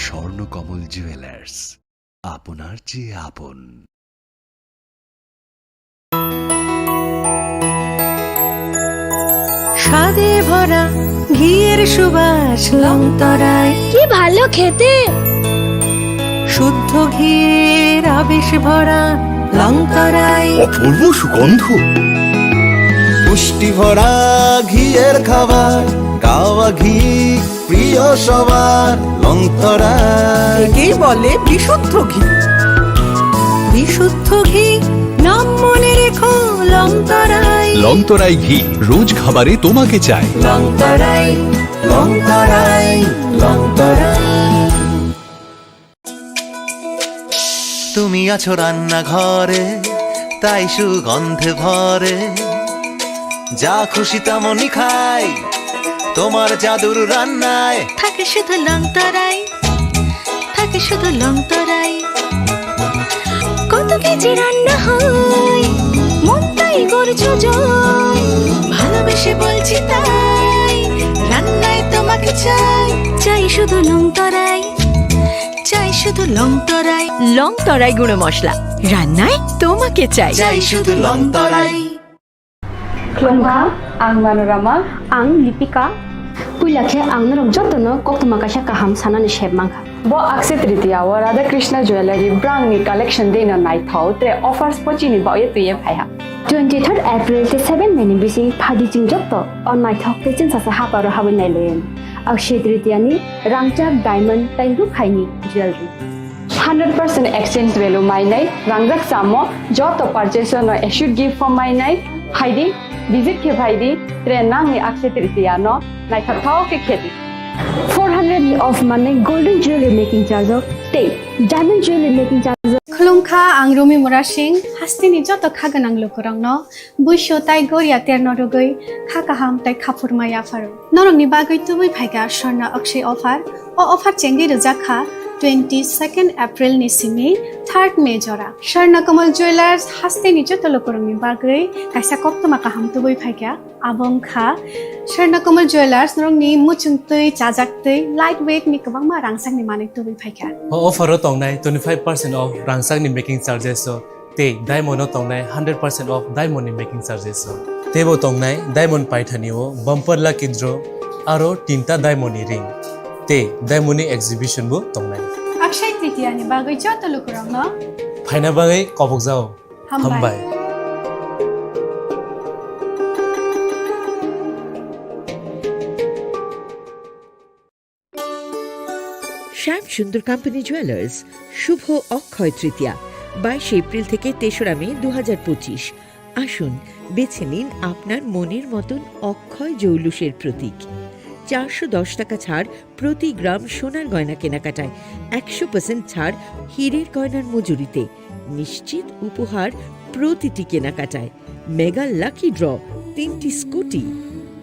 Swarnakamal jewellers, আপনার চেয়ে আপন। স্বাদে ভরা ঘিয়ের সুবাস লংতরায়, কি ভালো খেতে। শুদ্ধ ঘিয়ের আবেশ ভরা লংতরায়, অপূর্ব সুগন্ধ, পুষ্টি ভরা ঘিয়ের খাবার, গাওয়া ঘি প্রিয় সবার লংতরায়। একেই বলে বিশুদ্ধ ঘি। বিশুদ্ধ ঘি নাম মনে রেখো লংতরায়। লংতরাই ঘি রোজ খাবারে তোমাকে চাই। লংতরায়, লংতরায়, লংতরায়। তুমি আছো রান্নাঘরে, তাই সুগন্ধে ভরে, যা খুশি তেমনই খাই তোমার জাদুর রান্নায়। থাকে শুধু লংতরায়, থাকে শুধু লংতরায়। কত কেজি রান্না হয়, মন তাই করছো জয়। ভালোবেসে বলছি তাই, রান্নায় তোমাকে চাই। চাই শুধু লংতরায়, চাই শুধু লংতরায়। লংতরায় গুঁড়ো মশলা, রান্নায় তোমাকে চাই। চাই শুধু Longtharai. Klongkha, ang Manorama, ang Lipika. Puilakhe ang narok jotono koktuma kasha kaham sanani sheb mangkha. Bo akse tritiya wa Radha Krishna Jewelry brand ni collection dena nai thau tre offers pochini ba ye tuye phaiha. 23rd April te 7 May ni bisi phadi jing jotto on nai thau te chin sa ha paro hawen nai len. Akse tritiya ni rangchak diamond tai ru khaini jewelry. 100% exchange value mai nai rangjak samo joto purchase no should give for mai nai haidi visit ke bhaidi trenang ni akse tritiya no nai thau ke kheti 400 ni off mane golden jewelry making charge of te diamond jewelry making charge Klongkha ang Rumi Murashing hastini joto khaganang lokorang no buisho tai goria terno rogoi khakaham tai khapurmaya faru norong ni bagoi tubui phaiga sorna akshay offer o offer chengi rujakha 22nd April ni simi 3rd May jora Chini Jewelers hastini joto lokorang ni bagoi kaisa koktoma kaham tubui phaiga abongkha Chini Jewelers norong ni muchungtui chajaktui lightweight ni kabangma rangsang ni manik tubui phaiga offer tongnai 25% off rangsang ni making charges so te diamond tongnai 100% off diamond ni making charges so tebo tongnai diamond paithani o bumper lucky draw aro tinta diamond ni ring te diamond ni exhibition bu tongnai Akshay Tritiya ni bagoi joto lokorang no phaina bagai kopok jao hambai শ্যাম সুন্দর company jewellers শুভ Akshaya Tritiya 22 April থেকে 3রা মে 2025। আসুন বেছে নিন আপনার মনের মতন অক্ষয় জৌলুসের প্রতীক। 410 টাকা ছাড় প্রতি গ্রাম সোনার গয়না কেনাকাটায়, 100% ছাড় হীরের গয়নার মজুরিতে, নিশ্চিত উপহার প্রতিটি কেনাকাটায়, মেগা লাকি ড্র 3টি স্কুটি,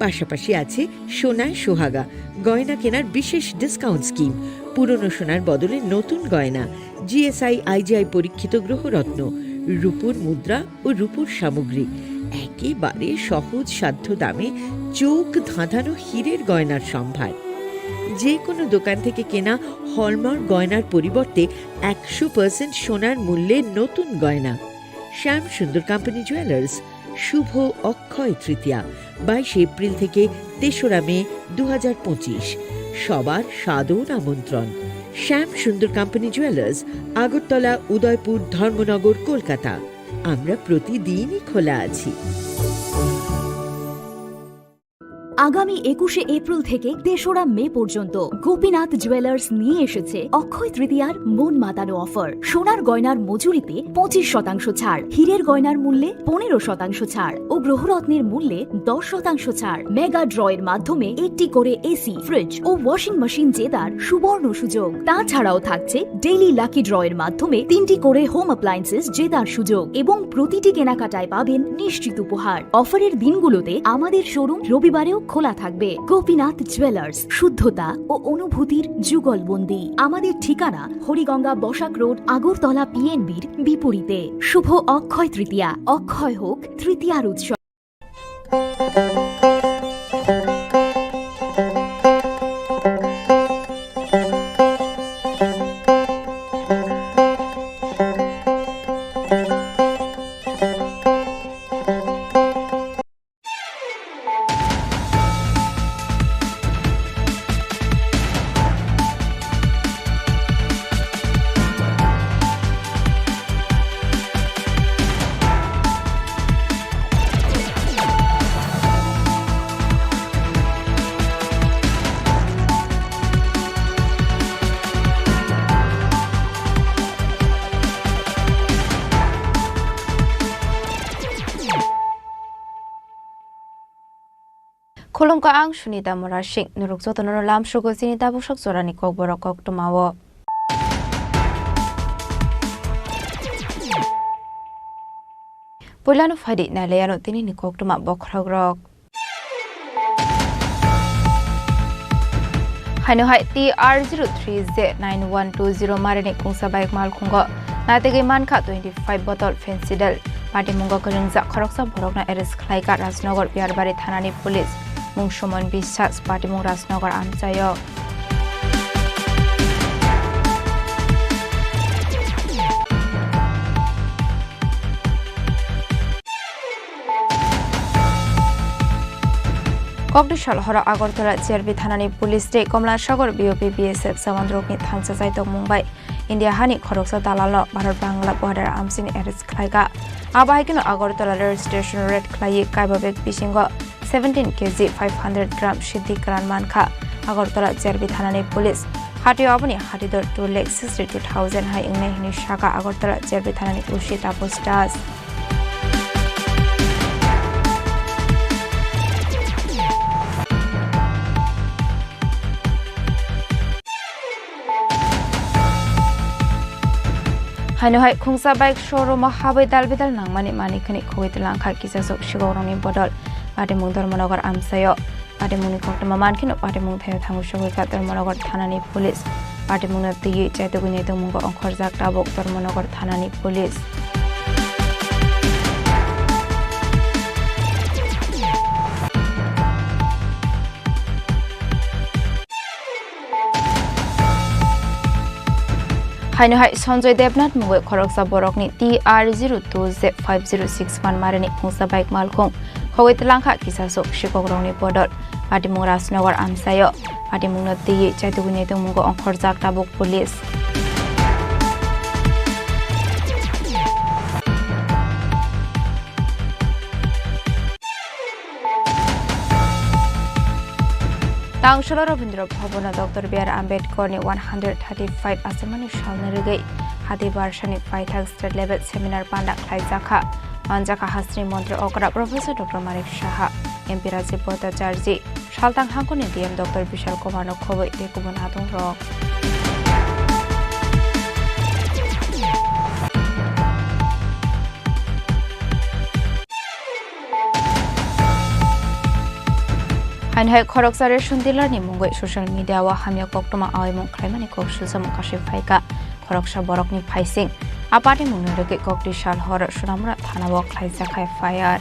পাশাপাশি আছে সোনায় সোহাগা গয়না কেনার বিশেষ ডিসকাউন্ট স্কিম, পুরনো সোনার বদলে নতুন গয়না, জিএসআই আইজিআই পরীক্ষিত গ্রহরত্ন, রূপোর মুদ্রা ও রূপোর সামগ্রী, একেবারে সহজ সাধ্য দামে চোখ ধাঁধানো হীরের গয়নার সম্ভার। যে কোনো দোকান থেকে কেনা হলমার্ক গয়নার পরিবর্তে 100% সোনার মূল্যে নতুন গয়না। শ্যাম সুন্দর কোম্পানি জুয়েলার্স শুভ অক্ষয় তৃতীয়া 22 এপ্রিল থেকে 3রা মে 2025। সবার সাদর আমন্ত্রণ। শ্যাম সুন্দর কোম্পানি জুয়েলার্স, আগরতলা, উদয়পুর, ধর্মনগর, কলকাতা। আমরা প্রতিদিনই খোলা আছি। আগামী 21শে এপ্রিল থেকে 3রা মে পর্যন্ত গোপীনাথ জুয়েলার্স নিয়ে এসেছে অক্ষয় তৃতীয়ার মন মাতানো অফার। সোনার গয়নার মজুরিতে 25% ছাড়, হীরের গয়নার মূল্যে 15% ছাড় ও গ্রহরত্নের মূল্যে 10% ছাড়। মেগা ড্রয়ের মাধ্যমে একটি করে এসি, ফ্রিজ ও ওয়াশিং মেশিন জেতার সুবর্ণ সুযোগ। তাছাড়াও থাকছে ডেইলি লাকি ড্রয়ের মাধ্যমে 3টি করে হোম অ্যাপ্লায়েন্সেস জেতার সুযোগ এবং প্রতিটি কেনাকাটায় পাবেন নিশ্চিত উপহার। অফারের দিনগুলোতে আমাদের শোরুম রবিবারেও খোলা থাকবে। গোপীনাথ জুয়েলার্স, শুদ্ধতা ও অনুভূতির যুগলবন্দি। আমাদের ঠিকানা হরিগঙ্গা বসাক রোড, আগরতলা পিএনবির বিপরীতে। শুভ অক্ষয় তৃতীয়া, অক্ষয় হোক তৃতীয়ার উৎসব। Khulumka ang Sunita Morashing, Nuruksoto Nolam Shugo Sinita Bushok Zorani Kokborok Tomawo. Pulano Fadi Naleano Tini Koktoma Bokragrok. Hano Haiti R03Z9120 Marinik Kungsabaik Malkungo. Natigi Manka 25 bottle Fencidel. Party Mungo Kurungza Koroksa Borokna Eris Klaika Rasnogor Biarbari Thanani Police. Mungshomon Bisas Party Mung Rasnogor Amsayo. Kokdishal Hora Agortola Jerbi Thanani Police Day Komla Shagor BOP BSF Samandrokni Thangsa Saitok Mumbai India Hani Khoroksa Dalalo Bharat Bangla border Amsin Eris Klaika Abahikino Agortola Rail Station Red Klai Kaibabek Bishingo 17 kg 500 gram Shiddi Kran Manka Agortola Jerbi Thanani Police Hati Abani Hatidor 2,62,000 High Ingne Hini Shaka Agortola Jerbi Thanani Ushita Postas Hanuhai Kungsa Bike Showroom Habai Dalbidal Nangmani Manikani Kuitlang Kisasok Shigoroni Bodol Padimung Dormonogar Amsayo Padimuni Koktomamankin Padimung Tangushoko Dormonogar Thanani Police Padimuna Ti Chaitoguni Mungo on Korzak Tabok Dormonogar Thanani Police Hanuhai Sonjoy Debnat Mungwe Koroksa Borokni TR02Z5061 Marani Kungsa Bike Malkong Howit Langka Kisasok Shikogroni Bodol Padimung Rasnogor Amsayo Padimung Ti Chaituguni Mungo on Korzak Tabuk Police Tangsholo Robindra Bhavana Dr. B.R. Ambedkar ni 135 Asamani Shalnerigai Hadi Barshani Paithak State Level Seminar Pandak Klaizaka Manjaka Hasri Montre Okra Professor Dr. Marik Shaha MP Raji Bota Jarji Shaltang Hankoni DM Dr. Vishal Kumar Nokhoi Dekubun Hatung Rock Hanuhai Khoroksa Shundilar ni Mungoi social media wa Hamya Koktoma Aimung Klaimani Kokshusam Kashif Faika Khoroksa Borokni Paising Apati Munurike Kokdishal Hor Shunamura Thanawa Klaizaka Fire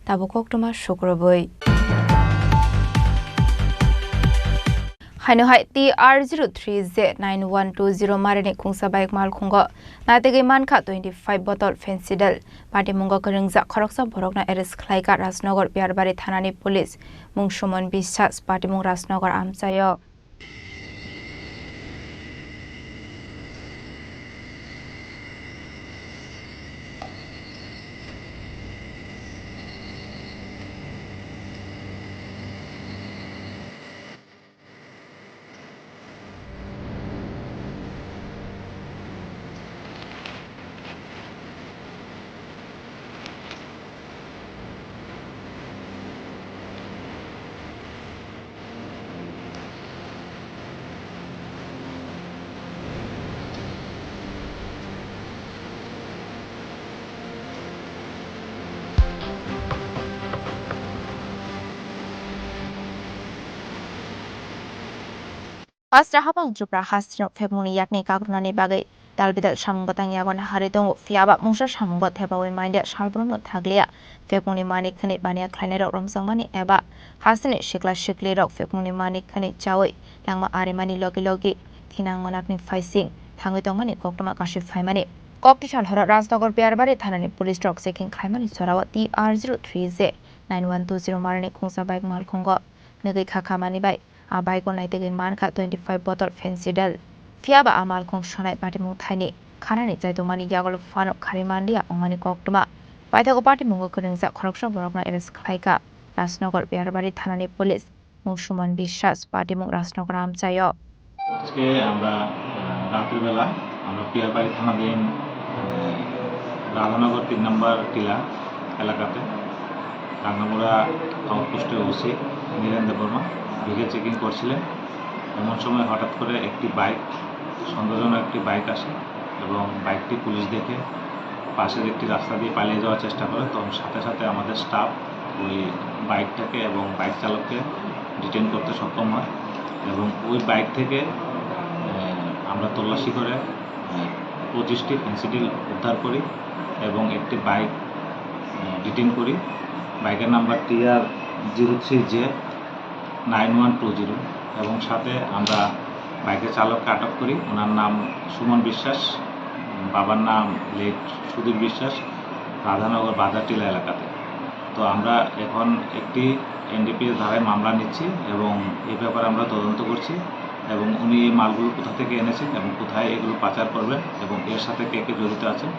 Tabu Koktoma Shukraboi Hanuhai TR03Z9120 Marani Kungsa Bike Malkungo Natigi Manka 25 bottle Fencidel Party Mungo Kurungza Koroksa Borokna Eris Klaika Rasnogor Biarbari Thanani Police Mungshomon Bisas Party Mung Rasnogor Amsayo Astra habang Tripura hasino February yakni kagrunani bagai dalbidal samungbatang yagon haridong fiaba mungsa samungbat hebawi maindia shalbruno thaglia February mani khani bania khlainero romsangmani eba hasini shikla shikli rok February mani khani chawi langma arimani logi logi thinang monakni faising thangwi tongmani koktoma kashi faimani Koktisal hora Rajnagar Biarbari thanani police rok checking khlaimani sorawa TR03Z 9120 marani khungsa bike malkhongo negi khakamani bai a bike on naitegi manka 25 bottle fancy dal fiaba amal khong sonai patimu thaini khanani jaitomani yagol fano kharimandia ongani koktoma paithago patimungo krengjak khoroksa borokna arrest khlaika Rajnagar Biarbari thanani police মুসুমান বিশ্বাস পাটিমুখ রাজনগর আমচায় আজকে আমরা রাতের বেলা আমরা পিয়ারবাড়ি থানাধীন রাধানগর 3 নম্বর টিলা এলাকাতে রাঙ্গামুড়া আউটপোস্টে OC Nirendra Varma ভিড়ে checking করছিলেন এমন সময় হঠাৎ করে একটি বাইক সন্দেহজনক একটি বাইক আসে এবং বাইকটি পুলিশ দেখে পাশের একটি রাস্তা দিয়ে পালিয়ে যাওয়ার চেষ্টা করে তখন সাথে সাথে আমাদের স্টাফ ওই বাইকটাকে এবং বাইক চালককে ডিটেইন করতে সক্ষম হয় এবং ওই বাইক থেকে আমরা তল্লাশি করে 25টি পেন্সিডিল উদ্ধার করি এবং একটি বাইক ডিটেইন করি বাইকের নাম্বার TR03Z 9120 এবং সাথে আমরা বাইকের চালককে আটক করি ওনার নাম সুমন বিশ্বাস বাবার নাম লেট সুধীর বিশ্বাস রাধানগর বাজারটিলা এলাকাতে তো আমরা এখন একটি NDPS ধারায় মামলা নিচ্ছি এবং এই ব্যাপারে আমরা তদন্ত করছি এবং উনি এই মালগুলো কোথা থেকে এনেছেন এবং কোথায় এগুলো পাচার করবেন এবং এর সাথে কে কে জড়িত আছেন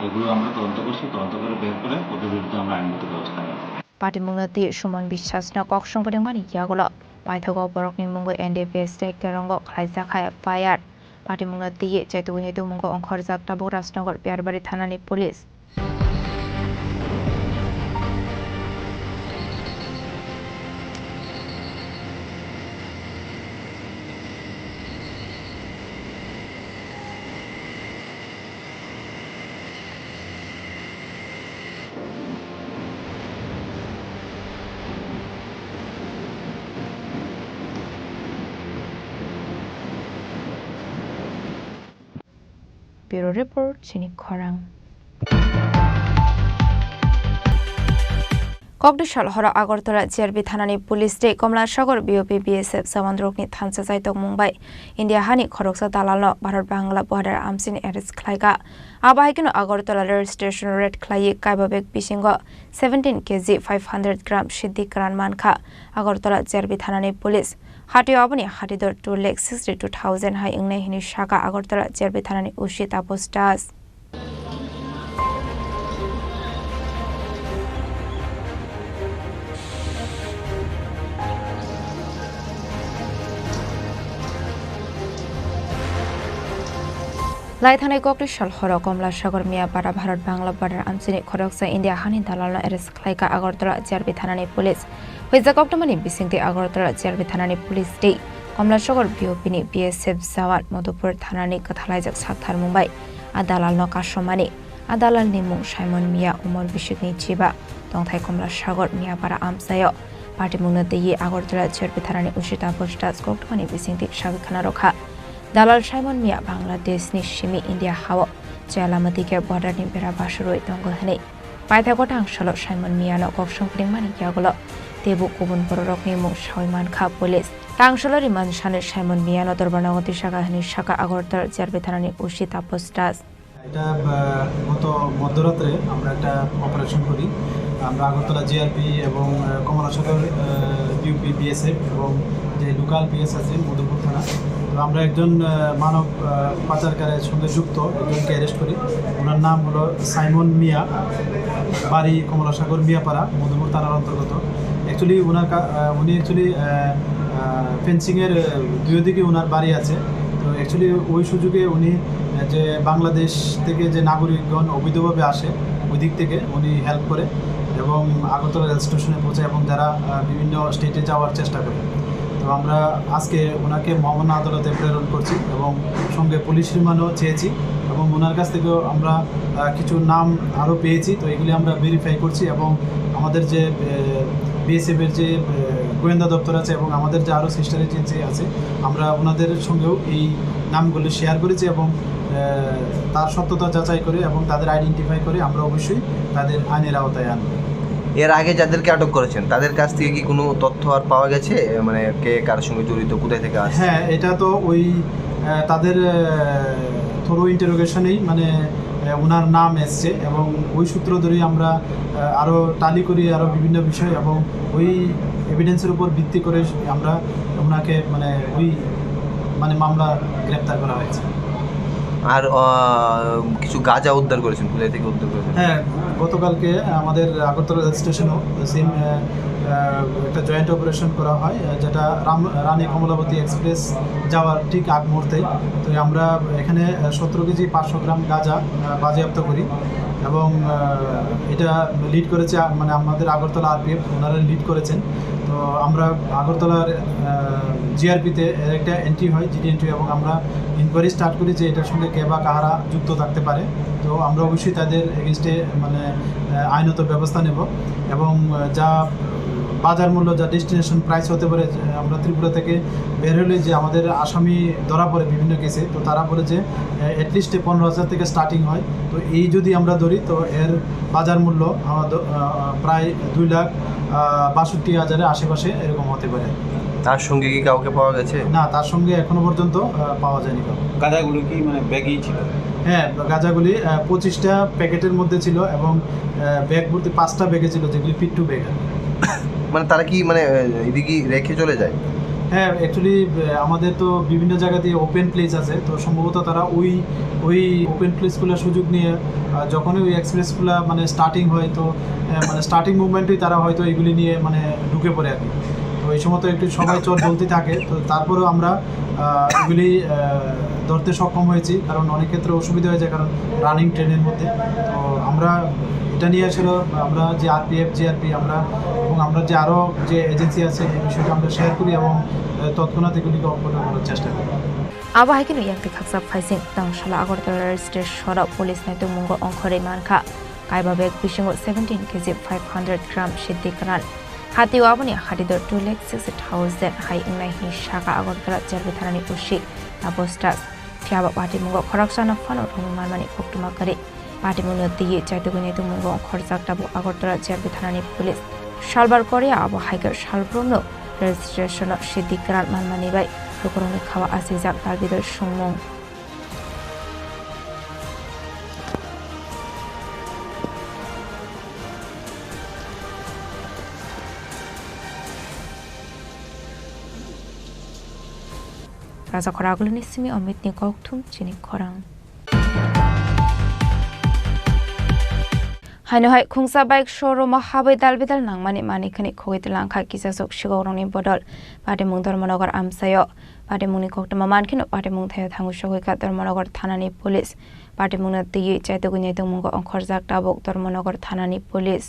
এগুলো আমরা তদন্ত করছি তদন্ত করে বের করে ওদের বিরুদ্ধে আমরা আইনগত ব্যবস্থা নেব পাটিমুংতি সুমন বিশ্বাসনা ককসংপদেমানি ইয়াগল পাইথগো বরকনি মুঙ্গো NDPS টেকরঙ্গ খাইজাখায় ফায়ার পাটিমুংতি চেতুগুনিতু মুঙ্গো অংখরজাক তাবো রাজনগর বিয়ারবাড়ি থানানি police Bureau Report, Chini Khorang. Kokdishal hora Agartala Cherbi Thanani Police Day Komla Sagar BOP BSF Samandrokni Thansa Jaitok Mumbai India Hani Khoroksa Dalalno Bharat Bangla border Amsin arrest Khlaiga Abahikino Agartala Rail Station Red Khlai Kaibabek Bishingo 17 kg 500 gram Shiddi Kran Manka Agartala Cherbi Thanani Police Hati Abani Hatidor 2,62,000 Hai Ingne Hini Shaka Agartala Cherbi Thanani Ushit Apostas লাইথানাই ককটিশাল হর Kamala Sagar Miyapara Bharat Bangla border আঞ্চলিক খরকসা India হানি দালাল arrest খাইকা Agartala GRB থানানি police হইজা কক্টমানি বিসিংতি আগরতলা জিআরবি থানানি পুলিশ ডে কমলা সাগর বিওপিনি BSF জাওয়ান মধুপুর থানানি কথালাইজাক সাকথার মুম্বাই আদালাল ন কাশমানি আদালাল নিমু সাইমন মিয়া উমর বিশিকনি চিবা দংথাই কমলা সাগর মিয়াপাড়া আমসায় পার্টি মুনা দেই আগরতলা জিআরবি থানানি উশিতা পোস্টাস কক্টমানি বিসিংতি সাবিখানা রখা Dalal Simon Mia Bangladesh ni Shimi India Hawa Jalamati ke border ni bera bashroi tongo hne Paithago tangshalo Simon Mia no kokshong pringmani yagolo Tebu kubun borok ni mu Shaiman Kha Police tangshalo riman shane Simon Mia no dorbanagoti shaka hni shaka agortar jarbe thanani ushita postas এটা গত মধ্যরাত্রে আমরা একটা operation করি আমরা Agartala GRP এবং Kamalasagar BUP BSF এবং যে local PS আছে মধুপুর থানা তো আমরা একজন মানব পাচারকারীর সঙ্গে যুক্ত একজনকে অ্যারেস্ট করি ওনার নাম হলো সাইমন মিয়া বাড়ি কমলাসাগর মিয়াপাড়া মধুপুর থানার অন্তর্গত অ্যাকচুয়ালি উনি ফেন্সিংয়ের দুই দিকে ওনার বাড়ি আছে তো অ্যাকচুয়ালি ওই সুযোগে উনি যে বাংলাদেশ থেকে যে নাগরিকগণ অবৈধভাবে আসে ওই দিক থেকে উনি হেল্প করে এবং আগরতলা রেল স্টেশনে পৌঁছায় এবং যারা বিভিন্ন স্টেটে যাওয়ার চেষ্টা করে তো আমরা আজকে ওনাকে মহামান্য আদালতে প্রেরণ করছি এবং সঙ্গে পুলিশ রিমান্ডও চেয়েছি এবং ওনার কাছ থেকেও আমরা কিছু নাম আরও পেয়েছি তো এগুলি আমরা ভেরিফাই করছি এবং আমাদের যে বিএসএফের যে গোয়েন্দা দপ্তর আছে এবং আমাদের যে আরও সিস্টার এজেন্সি আছে, আমরা ওনাদের সঙ্গেও এই নামগুলো শেয়ার করেছি এবং তার সত্যতা যাচাই করে এবং তাদের আইডেন্টিফাই করে আমরা অবশ্যই তাদের আইনের আওতায় আনব। এর আগে যাদেরকে আটক করেছেন তাদের কাছ থেকে কি কোনো তথ্য আর পাওয়া গেছে, মানে কে কার সঙ্গে জড়িত, কোথায় থেকে আসছে? হ্যাঁ, এটা তো ওই তাদের থরো ইন্টারোগেশনেই মানে ওনার নাম এসছে এবং ওই সূত্র ধরেই আমরা আরও টালি করি আরও বিভিন্ন বিষয় এবং ওই এভিডেন্সের উপর ভিত্তি করে আমরা ওনাকে মানে ওই মানে মামলা গ্রেপ্তার করা হয়েছে। আর কিছু গাঁজা উদ্ধার করেছেন, কোথায় থেকে উদ্ধার করেছেন? হ্যাঁ, গতকালকে আমাদের আগরতলা রেল স্টেশনেও সেম একটা জয়েন্ট অপারেশন করা হয়, যেটা রানী কমলাবতী এক্সপ্রেস যাওয়ার ঠিক আগ মুহূর্তে। তো আমরা এখানে 17 কেজি 500 গ্রাম গাঁজা বাজেয়াপ্ত করি এবং এটা লিড করেছে মানে আমাদের আগরতলা আরপিএফ, ওনারা লিড করেছেন। তো আমরা আগরতলার জিআরপিতে একটা এন্ট্রি হয়, জিডি এন্ট্রি, এবং আমরা ইনকোয়ারি স্টার্ট করি যে এটার সঙ্গে কে বা কাহারা যুক্ত থাকতে পারে। তো আমরা অবশ্যই তাদের এগেনস্টে মানে আইনত ব্যবস্থা নেব এবং যা বাজার মূল্য, যা ডেস্টিনেশন প্রাইস হতে পারে, আমরা ত্রিপুরা থেকে বের হলে যে আমাদের আসামি ধরা পড়ে বিভিন্ন কেসে, তো তারা বলে যে অ্যাটলিস্ট 15,000 থেকে স্টার্টিং হয়। তো এই যদি আমরা ধরি তো এর বাজার মূল্য প্রায় 2,62,000-এর আশেপাশে এরকম হতে পারে। তার সঙ্গে কি কাউকে পাওয়া গেছে? না, তার সঙ্গে এখনো পর্যন্ত পাওয়া যায়নি। গাঁজাগুলো কি মানে ব্যাগেই ছিল? হ্যাঁ, গাঁজাগুলি 25টা প্যাকেটের মধ্যে ছিল এবং ব্যাগ ভর্তি 5টা ব্যাগে ছিল, যেগুলি পিট্টু ব্যাগ। মানে তারা কি মানে এদিকে রেখে চলে যায়? হ্যাঁ, অ্যাকচুয়ালি আমাদের তো বিভিন্ন জায়গাতে ওপেন প্লেস আছে, তো সম্ভবত তারা ওই ওপেন প্লেসগুলোর সুযোগ নিয়ে যখনই ওই এক্সপ্রেসগুলো মানে স্টার্টিং হয়, তো মানে স্টার্টিং মুভমেন্টেই তারা হয়তো এগুলি নিয়ে মানে ঢুকে পড়ে আর কি। তো এই সময় তো একটু সবাই চোর বলতে থাকে, তো তারপরেও আমরা এগুলি ধরতে সক্ষম হয়েছি, কারণ অনেক ক্ষেত্রে অসুবিধা হয়ে যায় কারণ রানিং ট্রেনের মধ্যে। তো আমরা এটা নিয়ে আসলে আমরা যে আরপিএফ, জিআরপি আমরা এবং আমরা যে আরও যে এজেন্সি আছে এই বিষয়টা আমরা শেয়ার করি এবং তৎক্ষণাৎ এগুলিকে অপরাধ করার চেষ্টা করি। Abahai yang dikaksa faising tang shala Agortala station police naitu mungo ongkhore manka kaiba bag bisingo 17 kg 500 gram shidikran hati wabani hadidor 2,60,000 hai ingnai hi shaka Agortala jarbi thanani ushi abostas fiaba party mungo kharaksana fano thumi marmani koktuma kare party mungo diye chaituguni tu mungo khorjak tabu Agortala jarbi thanani police shalbar korea abahai gar shalbromno registration shidikran manmani bai Kokborok খাওয়া আছে যাক তার ভিতর সুমং Raja Khorang nisimi Amit ni Koktum Chini Khorang Haino hai khungsa bike showroom habai dalbidal nangmani manikhani khogitlang kha kisasok shigorongni bodol pade mung Dharmanagar amsayo pade mungni koktama mankino pade mung thaya thangu shogika Dharmanagar thanani police pade mungna tiyi chaitoguni tungmungo onkhorjak tabok Dharmanagar thanani police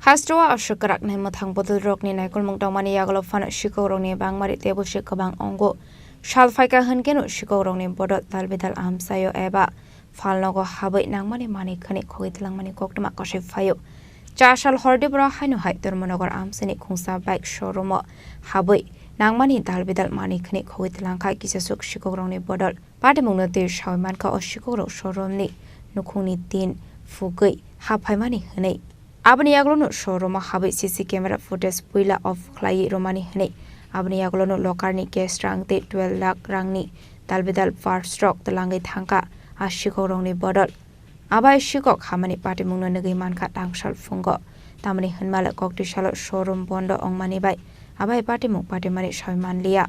Hastrowa ashukrak nai mathang bodol rokni naikol mung tawmani yagalo fan shigorongni bangmari tebo shikabang ongo shalfaika hankeno shigorongni bodol dalbidal amsayo eba Falnogo habai nangmani manikhani khogitlang koktama koshe fayo Chashal hordibra haino hai Dharmanagar amsini khungsa bike showroom habai nangmani dalbidal manikhani khogitlang kha kisasuk shikogrongni bodol pade mungna te shawman ka oshikoro showroom ni nukhuni tin fugoi haphaimani hnei abani yaglono showroom habai cc camera footage puila of khlai romani hnei abani yaglono lokarni cash rangte 12 lakh rangni dalbidal first stock talangai thangka Ashikogrongni bodol abai shikok hamani party mungno negi manka tangshal fungo tamani hanmala kokti shalo showroom bondo ongmani bai abai party mung party mani shoyman liya